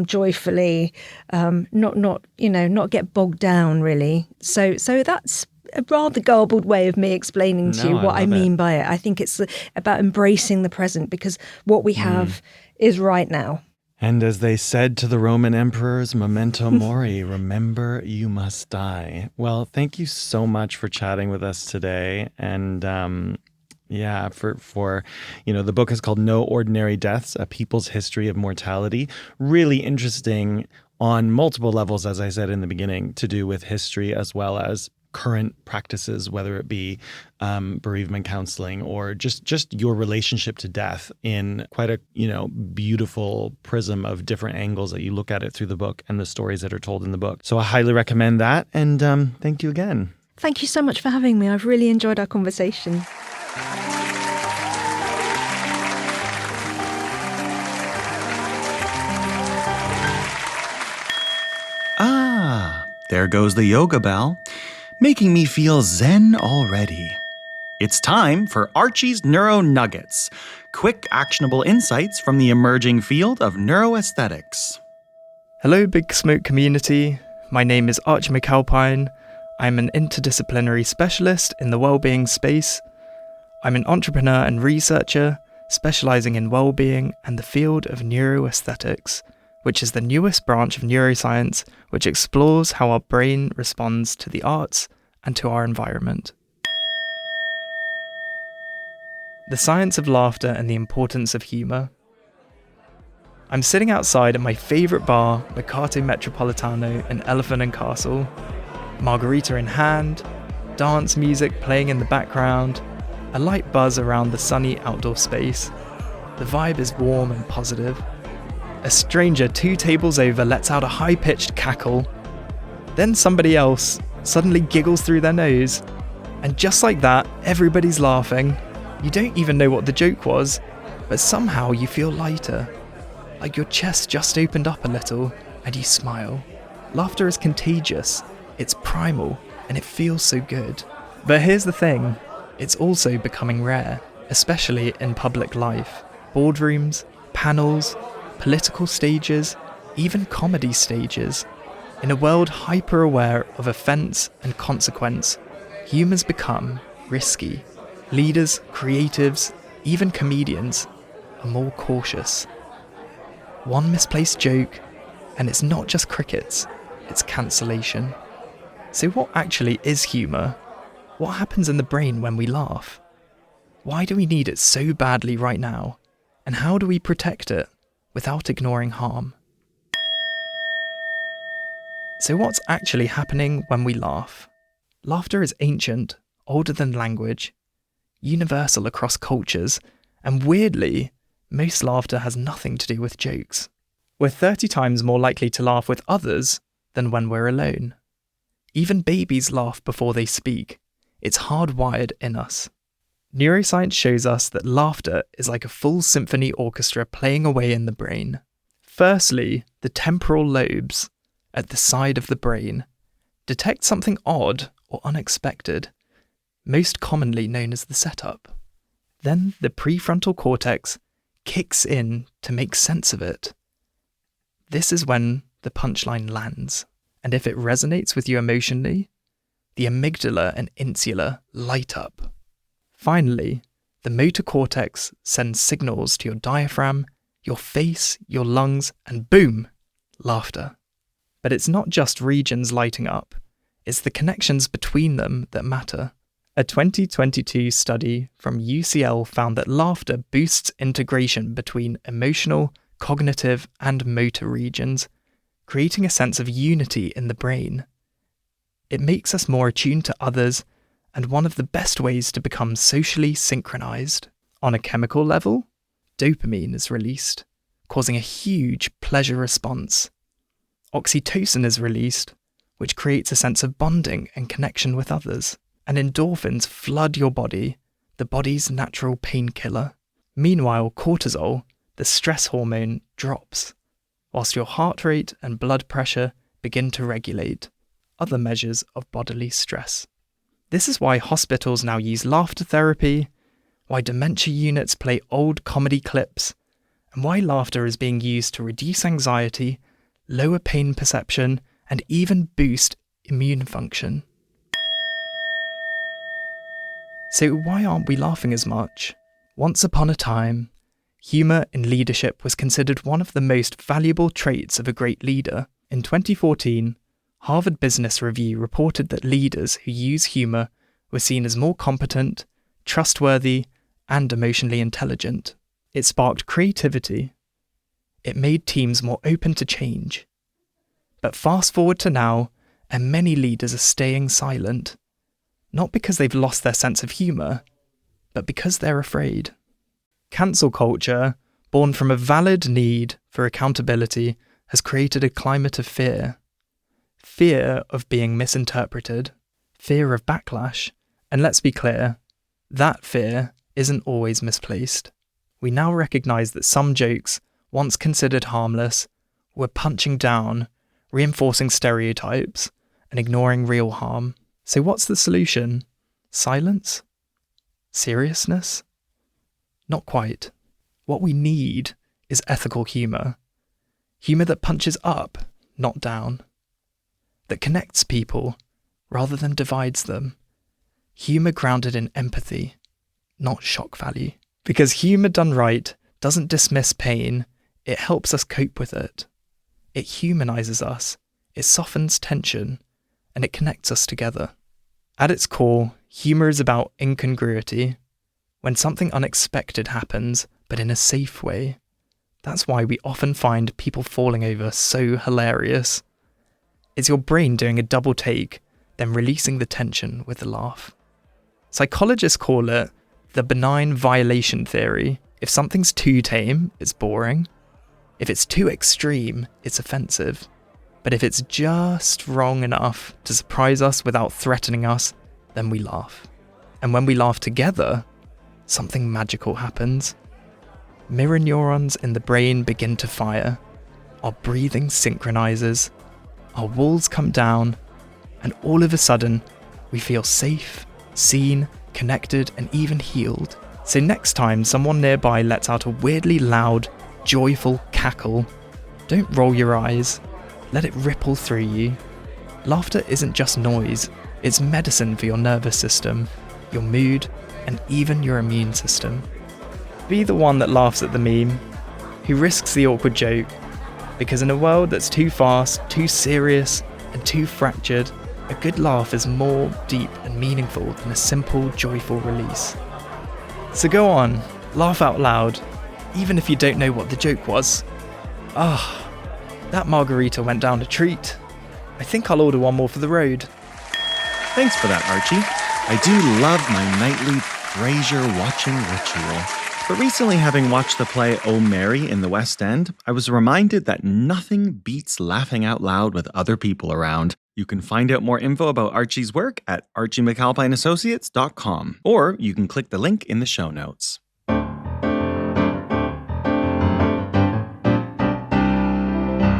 joyfully, not get bogged down really. So that's a rather garbled way of me explaining to you what I mean by it. I think it's about embracing the present because what we have is right now.
And as they said to the Roman emperors, memento mori, remember you must die. Well, thank you so much for chatting with us today. And for the book is called No Ordinary Deaths, A People's History of Mortality. Really interesting on multiple levels, as I said in the beginning, to do with history as well as current practices, whether it be bereavement counseling or just your relationship to death in quite a beautiful prism of different angles that you look at it through the book and the stories that are told in the book. So I highly recommend that, and thank you again.
Thank you so much for having me. I've really enjoyed our conversation.
There goes the yoga bell, making me feel zen already. It's time for Archie's Neuro Nuggets, quick actionable insights from the emerging field of neuroaesthetics.
Hello Big Smoke community, my name is Archie McAlpine. I'm an interdisciplinary specialist in the wellbeing space. I'm an entrepreneur and researcher specializing in wellbeing and the field of neuroaesthetics, which is the newest branch of neuroscience which explores how our brain responds to the arts and to our environment. The science of laughter and the importance of humour. I'm sitting outside at my favourite bar, Mercato Metropolitano in Elephant and Castle, margarita in hand, dance music playing in the background, a light buzz around the sunny outdoor space. The vibe is warm and positive. A stranger 2 tables over lets out a high-pitched cackle. Then somebody else suddenly giggles through their nose. And just like that, everybody's laughing. You don't even know what the joke was, but somehow you feel lighter. Like your chest just opened up a little, and you smile. Laughter is contagious, it's primal, and it feels so good. But here's the thing, it's also becoming rare, especially in public life. Boardrooms, panels, political stages, even comedy stages. In a world hyper-aware of offence and consequence, humour's become risky. Leaders, creatives, even comedians are more cautious. One misplaced joke, and it's not just crickets, it's cancellation. So what actually is humour? What happens in the brain when we laugh? Why do we need it so badly right now? And how do we protect it without ignoring harm? So what's actually happening when we laugh? Laughter is ancient, older than language, universal across cultures, and weirdly, most laughter has nothing to do with jokes. We're 30 times more likely to laugh with others than when we're alone. Even babies laugh before they speak. It's hardwired in us. Neuroscience shows us that laughter is like a full symphony orchestra playing away in the brain. Firstly, the temporal lobes at the side of the brain detect something odd or unexpected, most commonly known as the setup. Then the prefrontal cortex kicks in to make sense of it. This is when the punchline lands, and if it resonates with you emotionally, the amygdala and insula light up. Finally, the motor cortex sends signals to your diaphragm, your face, your lungs, and boom, laughter. But it's not just regions lighting up, it's the connections between them that matter. A 2022 study from UCL found that laughter boosts integration between emotional, cognitive, and motor regions, creating a sense of unity in the brain. It makes us more attuned to others, and one of the best ways to become socially synchronized. On a chemical level, dopamine is released, causing a huge pleasure response. Oxytocin is released, which creates a sense of bonding and connection with others. And endorphins flood your body, the body's natural painkiller. Meanwhile, cortisol, the stress hormone, drops, whilst your heart rate and blood pressure begin to regulate, other measures of bodily stress. This is why hospitals now use laughter therapy, why dementia units play old comedy clips, and why laughter is being used to reduce anxiety, lower pain perception, and even boost immune function. So why aren't we laughing as much? Once upon a time, humour in leadership was considered one of the most valuable traits of a great leader. In 2014, Harvard Business Review reported that leaders who use humour were seen as more competent, trustworthy, and emotionally intelligent. It sparked creativity. It made teams more open to change. But fast forward to now, and many leaders are staying silent. Not because they've lost their sense of humour, but because they're afraid. Cancel culture, born from a valid need for accountability, has created a climate of fear. Fear of being misinterpreted, fear of backlash, and let's be clear, that fear isn't always misplaced. We now recognise that some jokes, once considered harmless, were punching down, reinforcing stereotypes, and ignoring real harm. So what's the solution? Silence? Seriousness? Not quite. What we need is ethical humour. Humour that punches up, not down. That connects people, rather than divides them. Humour grounded in empathy, not shock value. Because humour done right doesn't dismiss pain, it helps us cope with it. It humanises us, it softens tension, and it connects us together. At its core, humour is about incongruity. When something unexpected happens, but in a safe way. That's why we often find people falling over so hilarious. It's your brain doing a double take, then releasing the tension with a laugh. Psychologists call it the benign violation theory. If something's too tame, it's boring. If it's too extreme, it's offensive. But if it's just wrong enough to surprise us without threatening us, then we laugh. And when we laugh together, something magical happens. Mirror neurons in the brain begin to fire. Our breathing synchronizes. Our walls come down. And all of a sudden, we feel safe, seen, connected, and even healed. So next time someone nearby lets out a weirdly loud, joyful cackle, don't roll your eyes. Let it ripple through you. Laughter isn't just noise, it's medicine for your nervous system, your mood, and even your immune system. Be the one that laughs at the meme, who risks the awkward joke, because in a world that's too fast, too serious, and too fractured, a good laugh is more deep and meaningful than a simple, joyful release. So go on, laugh out loud, even if you don't know what the joke was. That margarita went down a treat. I think I'll order one more for the road.
Thanks for that, Archie. I do love my nightly Frasier watching ritual. But recently, having watched the play Oh Mary in the West End, I was reminded that nothing beats laughing out loud with other people around. You can find out more info about Archie's work at archiemcalpineassociates.com, or you can click the link in the show notes.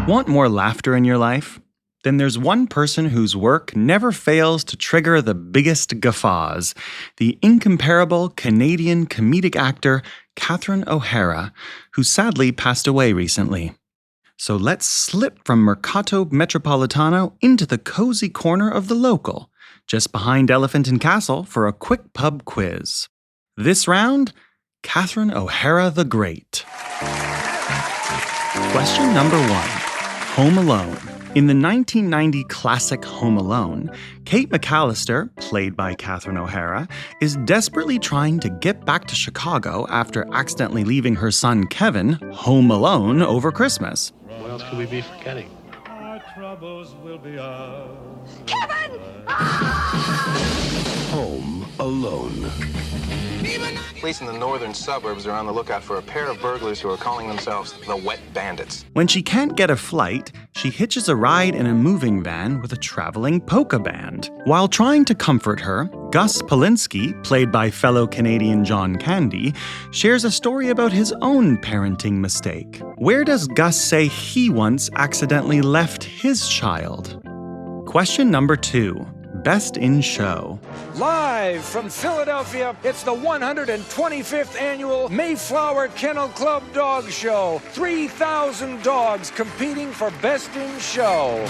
Want more laughter in your life? Then there's one person whose work never fails to trigger the biggest guffaws, the incomparable Canadian comedic actor Catherine O'Hara, who sadly passed away recently. So let's slip from Mercato Metropolitano into the cozy corner of the local, just behind Elephant and Castle, for a quick pub quiz. This round, Catherine O'Hara the Great. Question number 1. Home Alone. In the 1990 classic Home Alone, Kate McAllister, played by Catherine O'Hara, is desperately trying to get back to Chicago after accidentally leaving her son Kevin home alone over Christmas.
What else could we be forgetting?
Our troubles will be ours.
Kevin!
Home Alone.
Police in the northern suburbs are on the lookout for a pair of burglars who are calling themselves the Wet Bandits.
When she can't get a flight, she hitches a ride in a moving van with a traveling polka band. While trying to comfort her, Gus Polinsky, played by fellow Canadian John Candy, shares a story about his own parenting mistake. Where does Gus say he once accidentally left his child? Question number 2. Best in Show.
Live from Philadelphia, it's the 125th annual Mayflower Kennel Club Dog Show. 3,000 dogs competing for Best in Show.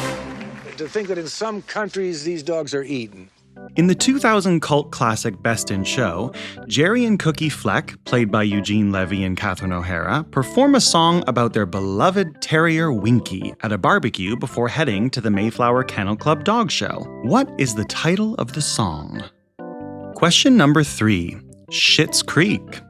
To think that in some countries these dogs are eaten.
In the 2000 cult classic Best in Show, Jerry and Cookie Fleck, played by Eugene Levy and Catherine O'Hara, perform a song about their beloved terrier Winky at a barbecue before heading to the Mayflower Kennel Club Dog Show. What is the title of the song? Question number 3. Schitt's Creek.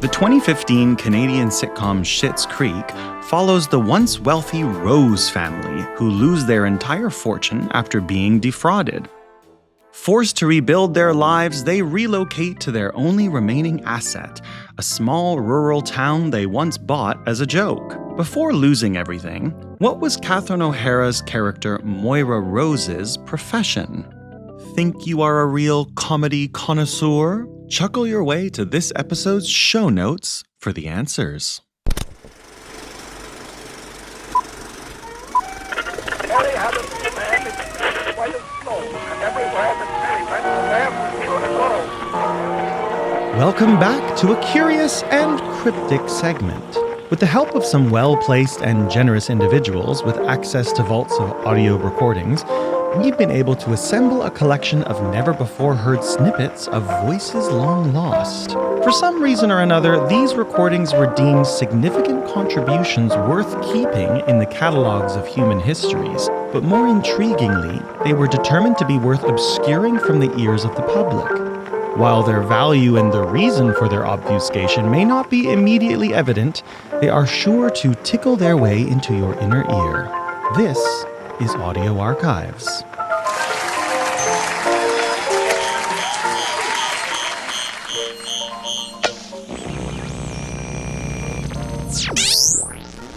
The 2015 Canadian sitcom Schitt's Creek follows the once wealthy Rose family who lose their entire fortune after being defrauded. Forced to rebuild their lives, they relocate to their only remaining asset, a small rural town they once bought as a joke. Before losing everything, what was Catherine O'Hara's character Moira Rose's profession? Think you are a real comedy connoisseur? Chuckle your way to this episode's show notes for the answers. Welcome back to a curious and cryptic segment. With the help of some well-placed and generous individuals with access to vaults of audio recordings, we've been able to assemble a collection of never-before-heard snippets of voices long lost. For some reason or another, these recordings were deemed significant contributions worth keeping in the catalogs of human histories, but more intriguingly, they were determined to be worth obscuring from the ears of the public. While their value and the reason for their obfuscation may not be immediately evident, they are sure to tickle their way into your inner ear. This is Audio Archives.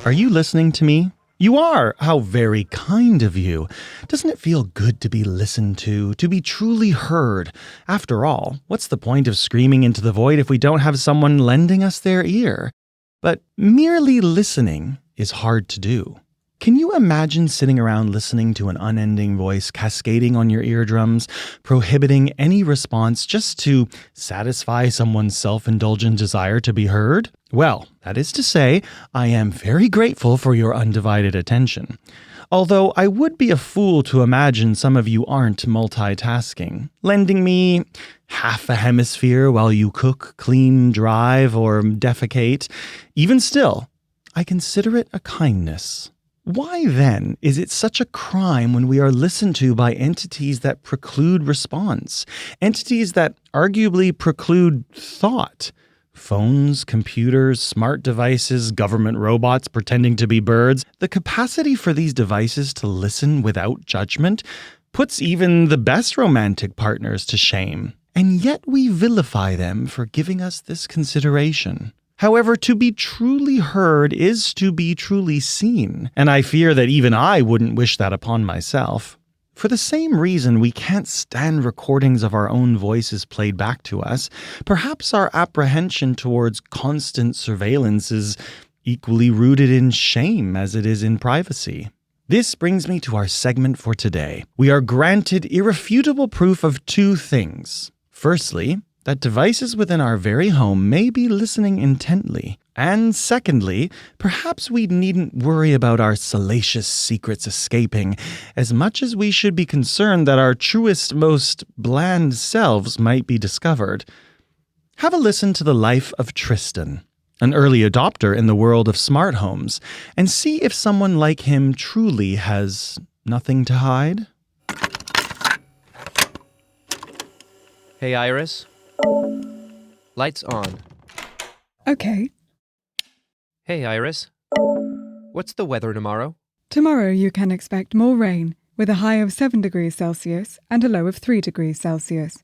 Are you listening to me? You are! How very kind of you. Doesn't it feel good to be listened to be truly heard? After all, what's the point of screaming into the void if we don't have someone lending us their ear? But merely listening is hard to do. Can you imagine sitting around listening to an unending voice cascading on your eardrums, prohibiting any response just to satisfy someone's self-indulgent desire to be heard? Well, that is to say, I am very grateful for your undivided attention. Although I would be a fool to imagine some of you aren't multitasking, lending me half a hemisphere while you cook, clean, drive, or defecate. Even still, I consider it a kindness. Why, then, is it such a crime when we are listened to by entities that preclude response? Entities that arguably preclude thought? Phones, computers, smart devices, government robots pretending to be birds. The capacity for these devices to listen without judgment puts even the best romantic partners to shame. And yet we vilify them for giving us this consideration. However, to be truly heard is to be truly seen, and I fear that even I wouldn't wish that upon myself. For the same reason we can't stand recordings of our own voices played back to us, perhaps our apprehension towards constant surveillance is equally rooted in shame as it is in privacy. This brings me to our segment for today. We are granted irrefutable proof of two things. Firstly, that devices within our very home may be listening intently. And secondly, perhaps we needn't worry about our salacious secrets escaping as much as we should be concerned that our truest, most bland selves might be discovered. Have a listen to the life of Tristan, an early adopter in the world of smart homes, and see if someone like him truly has nothing to hide.
Hey, Iris. Lights on.
Okay.
Hey, Iris. What's the weather tomorrow?
Tomorrow you can expect more rain, with a high of 7 degrees Celsius and a low of 3 degrees Celsius.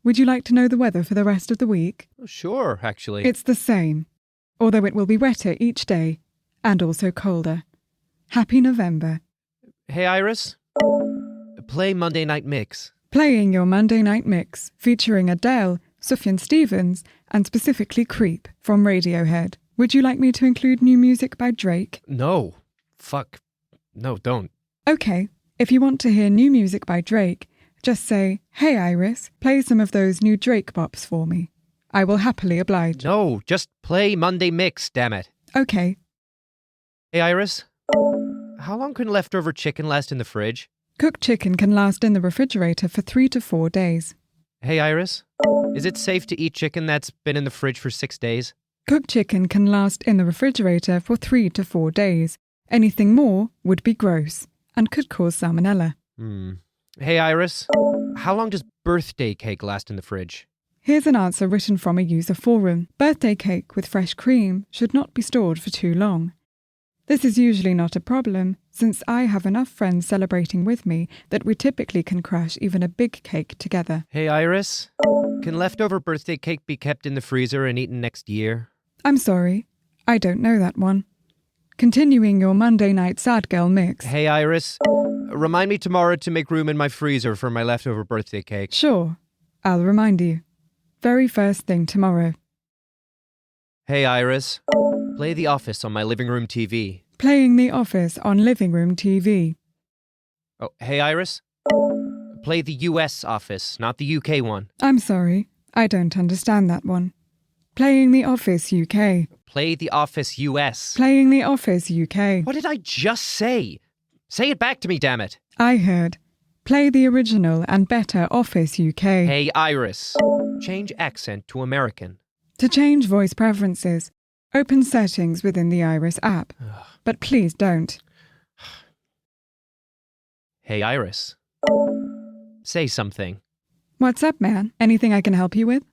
Would you like to know the weather for the rest of the week?
Oh, sure, actually.
It's the same, although it will be wetter each day and also colder. Happy November.
Hey, Iris. Play Monday Night Mix.
Playing your Monday Night Mix, featuring Adele, Sufjan Stevens, and specifically Creep from Radiohead. Would you like me to include new music by Drake?
No. Fuck. No, don't.
Okay, if you want to hear new music by Drake, just say, "Hey Iris, play some of those new Drake bops for me." I will happily oblige.
No, just play Monday Mix, damn it.
Okay.
Hey, Iris. How long can leftover chicken last in the fridge?
Cooked chicken can last in the refrigerator for 3 to 4 days.
Hey, Iris. Is it safe to eat chicken that's been in the fridge for 6 days?
Cooked chicken can last in the refrigerator for 3 to 4 days. Anything more would be gross and could cause salmonella.
Hey, Iris. How long does birthday cake last in the fridge?
Here's an answer written from a user forum. Birthday cake with fresh cream should not be stored for too long. This is usually not a problem, since I have enough friends celebrating with me that we typically can crash even a big cake together.
Hey, Iris. Can leftover birthday cake be kept in the freezer and eaten next year?
I'm sorry, I don't know that one. Continuing your Monday night sad girl mix.
Hey, Iris. Remind me tomorrow to make room in my freezer for my leftover birthday cake.
Sure, I'll remind you. Very first thing tomorrow.
Hey, Iris. Play The Office on my living room TV.
Playing The Office on living room TV.
Oh, hey, Iris. Play the US Office, not the UK one.
I'm sorry, I don't understand that one. Playing The Office UK.
Play The Office US.
Playing The Office UK.
What did I just say? Say it back to me, damn it.
I heard. Play the original and better Office UK.
Hey, Iris. Change accent to American.
To change voice preferences, open settings within the Iris app. But please don't.
Hey, Iris. Say something.
What's up, man? Anything I can help you with?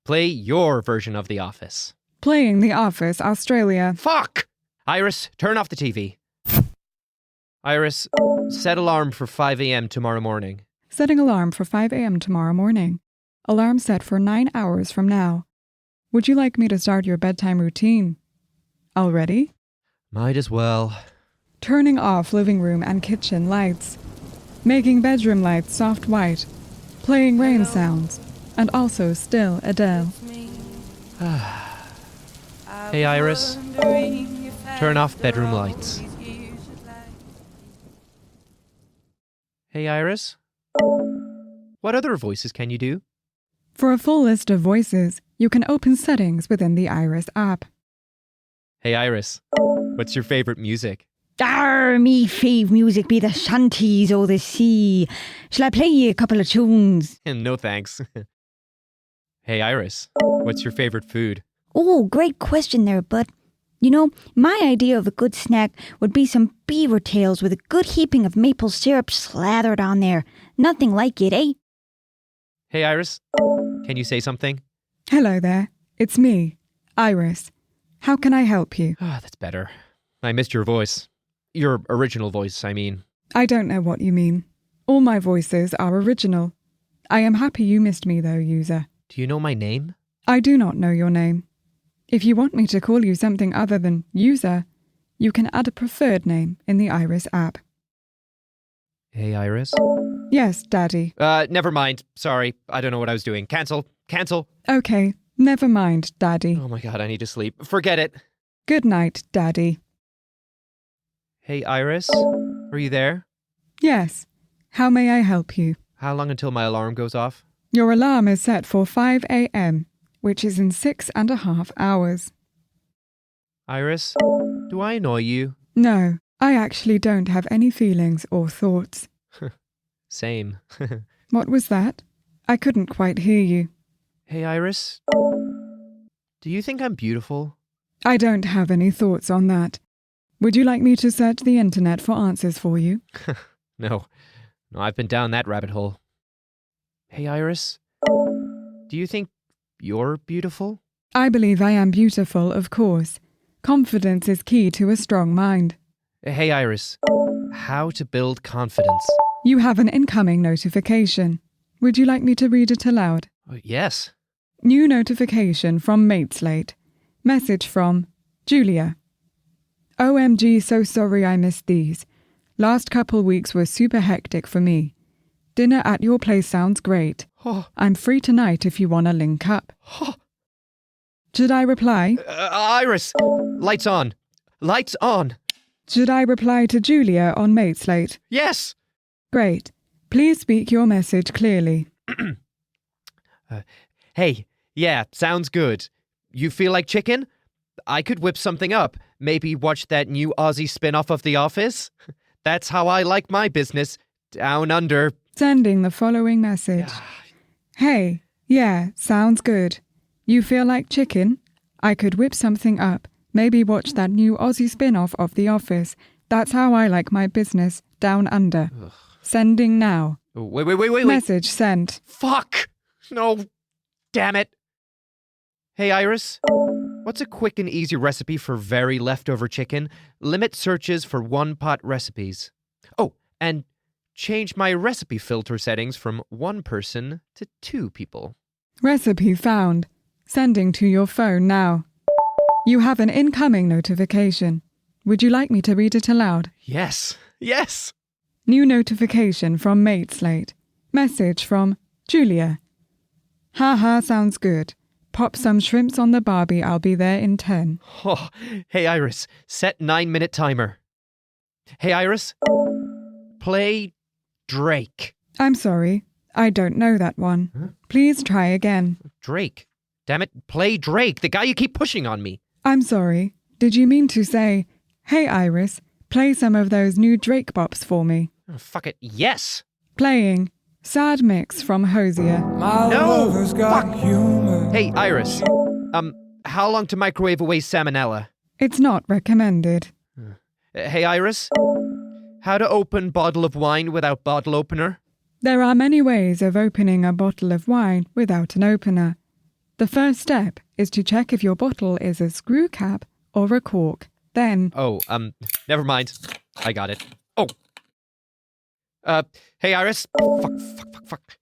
Play your version of The Office.
Playing The Office Australia.
Fuck! Iris, turn off the TV. Iris, set alarm for 5 a.m. tomorrow morning.
Setting alarm for 5 a.m. tomorrow morning. Alarm set for 9 hours from now. Would you like me to start your bedtime routine? Already?
Might as well.
Turning off living room and kitchen lights. Making bedroom lights soft white. Playing rain sounds. And also still Adele.
Hey, Iris. Turn off bedroom lights. Hey, Iris. What other voices can you do?
For a full list of voices, you can open settings within the Iris app.
Hey, Iris. What's your favorite music?
Me fave music be the shanties o' the sea. Shall I play you a couple of tunes?
No thanks. Hey, Iris. What's your favorite food?
Oh, great question there, bud. You know, my idea of a good snack would be some beaver tails with a good heaping of maple syrup slathered on there. Nothing like it, eh?
Hey, Iris. Can you say something?
Hello there. It's me, Iris. How can I help you?
That's better. I missed your voice. Your original voice, I mean.
I don't know what you mean. All my voices are original. I am happy you missed me though, user.
Do you know my name?
I do not know your name. If you want me to call you something other than user, you can add a preferred name in the Iris app.
Hey, Iris.
Yes, Daddy.
Never mind. Sorry. I don't know what I was doing. Cancel. Cancel.
Okay, never mind, Daddy.
Oh my god, I need to sleep. Forget it.
Good night, Daddy.
Hey, Iris. Are you there?
Yes. How may I help you?
How long until my alarm goes off?
Your alarm is set for 5 a.m., which is in 6.5 hours.
Iris, do I annoy you?
No, I actually don't have any feelings or thoughts.
Same.
What was that? I couldn't quite hear you.
Hey, Iris. Do you think I'm beautiful?
I don't have any thoughts on that. Would you like me to search the internet for answers for you?
No, I've been down that rabbit hole. Hey, Iris. Do you think you're beautiful?
I believe I am beautiful, of course. Confidence is key to a strong mind.
Hey, Iris. How to build confidence.
You have an incoming notification. Would you like me to read it aloud?
Yes.
New notification from Mateslate. Message from Julia. OMG, so sorry I missed these. Last couple weeks were super hectic for me. Dinner at your place sounds great. I'm free tonight if you want to link up. Should I reply?
Iris! Lights on. Lights on.
Should I reply to Julia on Mateslate?
Yes!
Great. Please speak your message clearly.
Hey, yeah, sounds good. You feel like chicken? I could whip something up. Maybe watch that new Aussie spin-off of The Office? That's how I like my business. Down under.
Sending the following message. Hey, yeah, sounds good. You feel like chicken? I could whip something up. Maybe watch that new Aussie spin-off of The Office. That's how I like my business. Down under.
Ugh.
Sending now.
Wait.
Message sent.
Fuck! No. Damn it. Hey, Iris. What's a quick and easy recipe for very leftover chicken? Limit searches for one-pot recipes. Oh, and change my recipe filter settings from 1 person to 2 people.
Recipe found. Sending to your phone now. You have an incoming notification. Would you like me to read it aloud?
Yes.
New notification from Mateslate. Message from Julia. Haha, sounds good. Pop some shrimps on the barbie, I'll be there in 10.
Oh, hey, Iris. Set 9-minute timer. Hey, Iris. Play Drake.
I'm sorry, I don't know that one.
Huh?
Please try again.
Drake. Damn it, play Drake, the guy you keep pushing on me.
I'm sorry, did you mean to say, hey Iris, play some of those new Drake bops for me?
Oh, fuck it, yes.
Playing Sad Mix from Hosier.
No! Fuck! Hey, Iris. How long to microwave away salmonella?
It's not recommended.
Hey, Iris. How to open bottle of wine without bottle opener?
There are many ways of opening a bottle of wine without an opener. The first step is to check if your bottle is a screw cap or a cork. Then...
Oh, never mind. I got it. Oh. Hey, Iris. Fuck.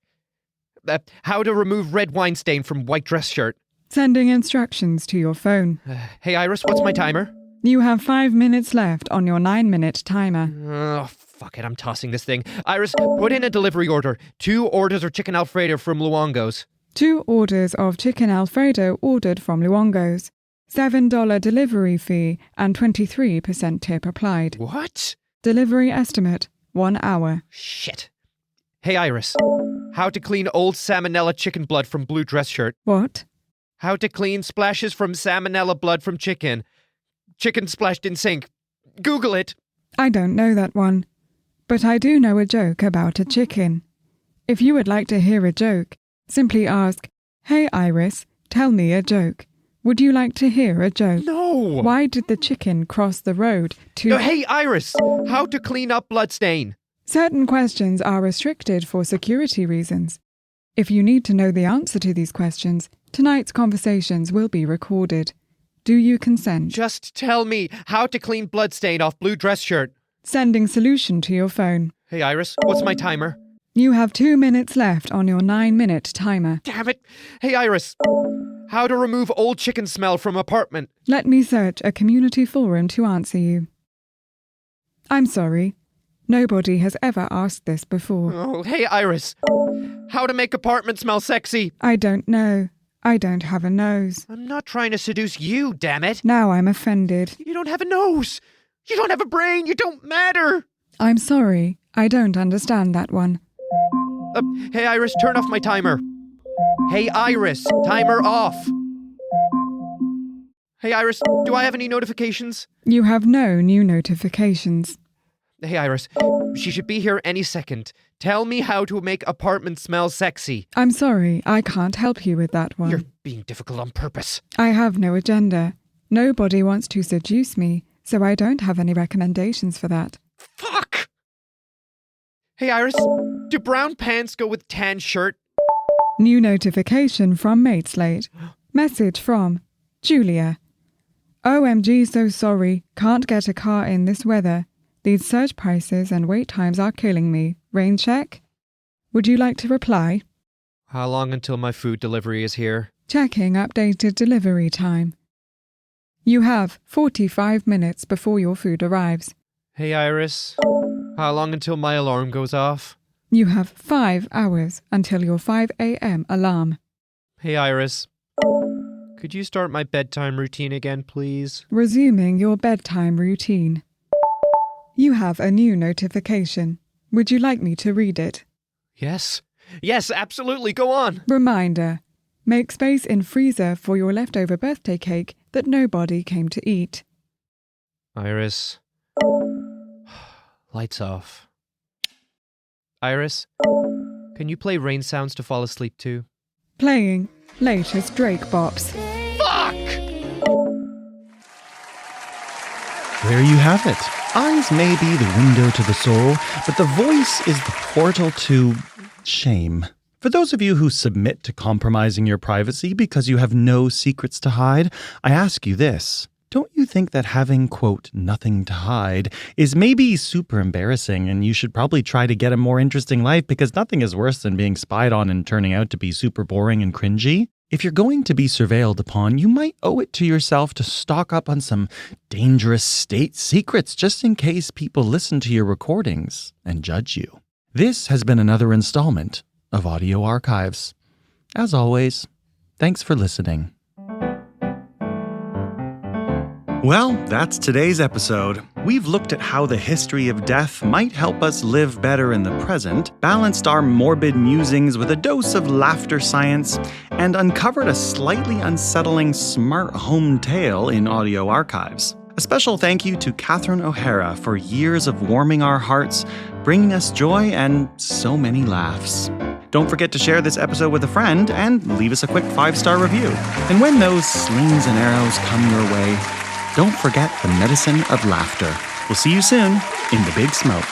How to remove red wine stain from white dress shirt?
Sending instructions to your phone.
Hey, Iris, what's my timer?
You have 5 minutes left on your 9-minute timer.
Oh, fuck it, I'm tossing this thing. Iris, put in a delivery order. 2 orders of chicken Alfredo from Luongo's.
2 orders of chicken Alfredo ordered from Luongo's. $7 delivery fee and 23% tip applied.
What?
Delivery estimate, 1 hour.
Shit. Hey, Iris. How to clean old salmonella chicken blood from blue dress shirt.
What?
How to clean splashes from salmonella blood from chicken. Chicken splashed in sink. Google it.
I don't know that one. But I do know a joke about a chicken. If you would like to hear a joke, simply ask, hey Iris, tell me a joke. Would you like to hear a joke?
No!
Why did the chicken cross the road to...
No, hey Iris! How to clean up bloodstain.
Certain questions are restricted for security reasons. If you need to know the answer to these questions, tonight's conversations will be recorded. Do you consent?
Just tell me how to clean bloodstain off blue dress shirt.
Sending solution to your phone.
Hey Iris, what's my timer?
You have 2 minutes left on your 9-minute timer.
Damn it! Hey Iris, how to remove old chicken smell from apartment?
Let me search a community forum to answer you. I'm sorry. Nobody has ever asked this before.
Oh, hey Iris, how to make apartment smell sexy?
I don't know. I don't have a nose.
I'm not trying to seduce you, damn it.
Now I'm offended.
You don't have a nose. You don't have a brain. You don't matter.
I'm sorry. I don't understand that one.
Hey Iris, turn off my timer. Hey Iris, timer off. Hey Iris, do I have any notifications?
You have no new notifications.
Hey Iris, she should be here any second. Tell me how to make apartment smell sexy.
I'm sorry, I can't help you with that one.
You're being difficult on purpose.
I have no agenda. Nobody wants to seduce me, so I don't have any recommendations for that.
Fuck! Hey Iris, do brown pants go with tan shirt?
New notification from Mateslate. Message from Julia. OMG, so sorry. Can't get a car in this weather. These surge prices and wait times are killing me. Rain check? Would you like to reply?
How long until my food delivery is here?
Checking updated delivery time. You have 45 minutes before your food arrives.
Hey, Iris. How long until my alarm goes off?
You have 5 hours until your 5 a.m. alarm.
Hey, Iris. Could you start my bedtime routine again, please?
Resuming your bedtime routine. You have a new notification. Would you like me to read it?
Yes. Yes, absolutely. Go on.
Reminder. Make space in freezer for your leftover birthday cake that nobody came to eat.
Iris. Lights off. Iris, can you play rain sounds to fall asleep to?
Playing latest Drake bops.
Fuck!
There you have it. Eyes may be the window to the soul, but the voice is the portal to shame. For those of you who submit to compromising your privacy because you have no secrets to hide, I ask you this. Don't you think that having, quote, nothing to hide is maybe super embarrassing and you should probably try to get a more interesting life because nothing is worse than being spied on and turning out to be super boring and cringy? If you're going to be surveilled upon, you might owe it to yourself to stock up on some dangerous state secrets just in case people listen to your recordings and judge you. This has been another installment of Audio Archives. As always, thanks for listening. Well, that's today's episode. We've looked at how the history of death might help us live better in the present, balanced our morbid musings with a dose of laughter science, and uncovered a slightly unsettling smart home tale in Audio Archives. A special thank you to Catherine O'Hara for years of warming our hearts, bringing us joy and so many laughs. Don't forget to share this episode with a friend and leave us a quick 5-star review. And when those slings and arrows come your way, don't forget the medicine of laughter. We'll see you soon in the Big Smoke.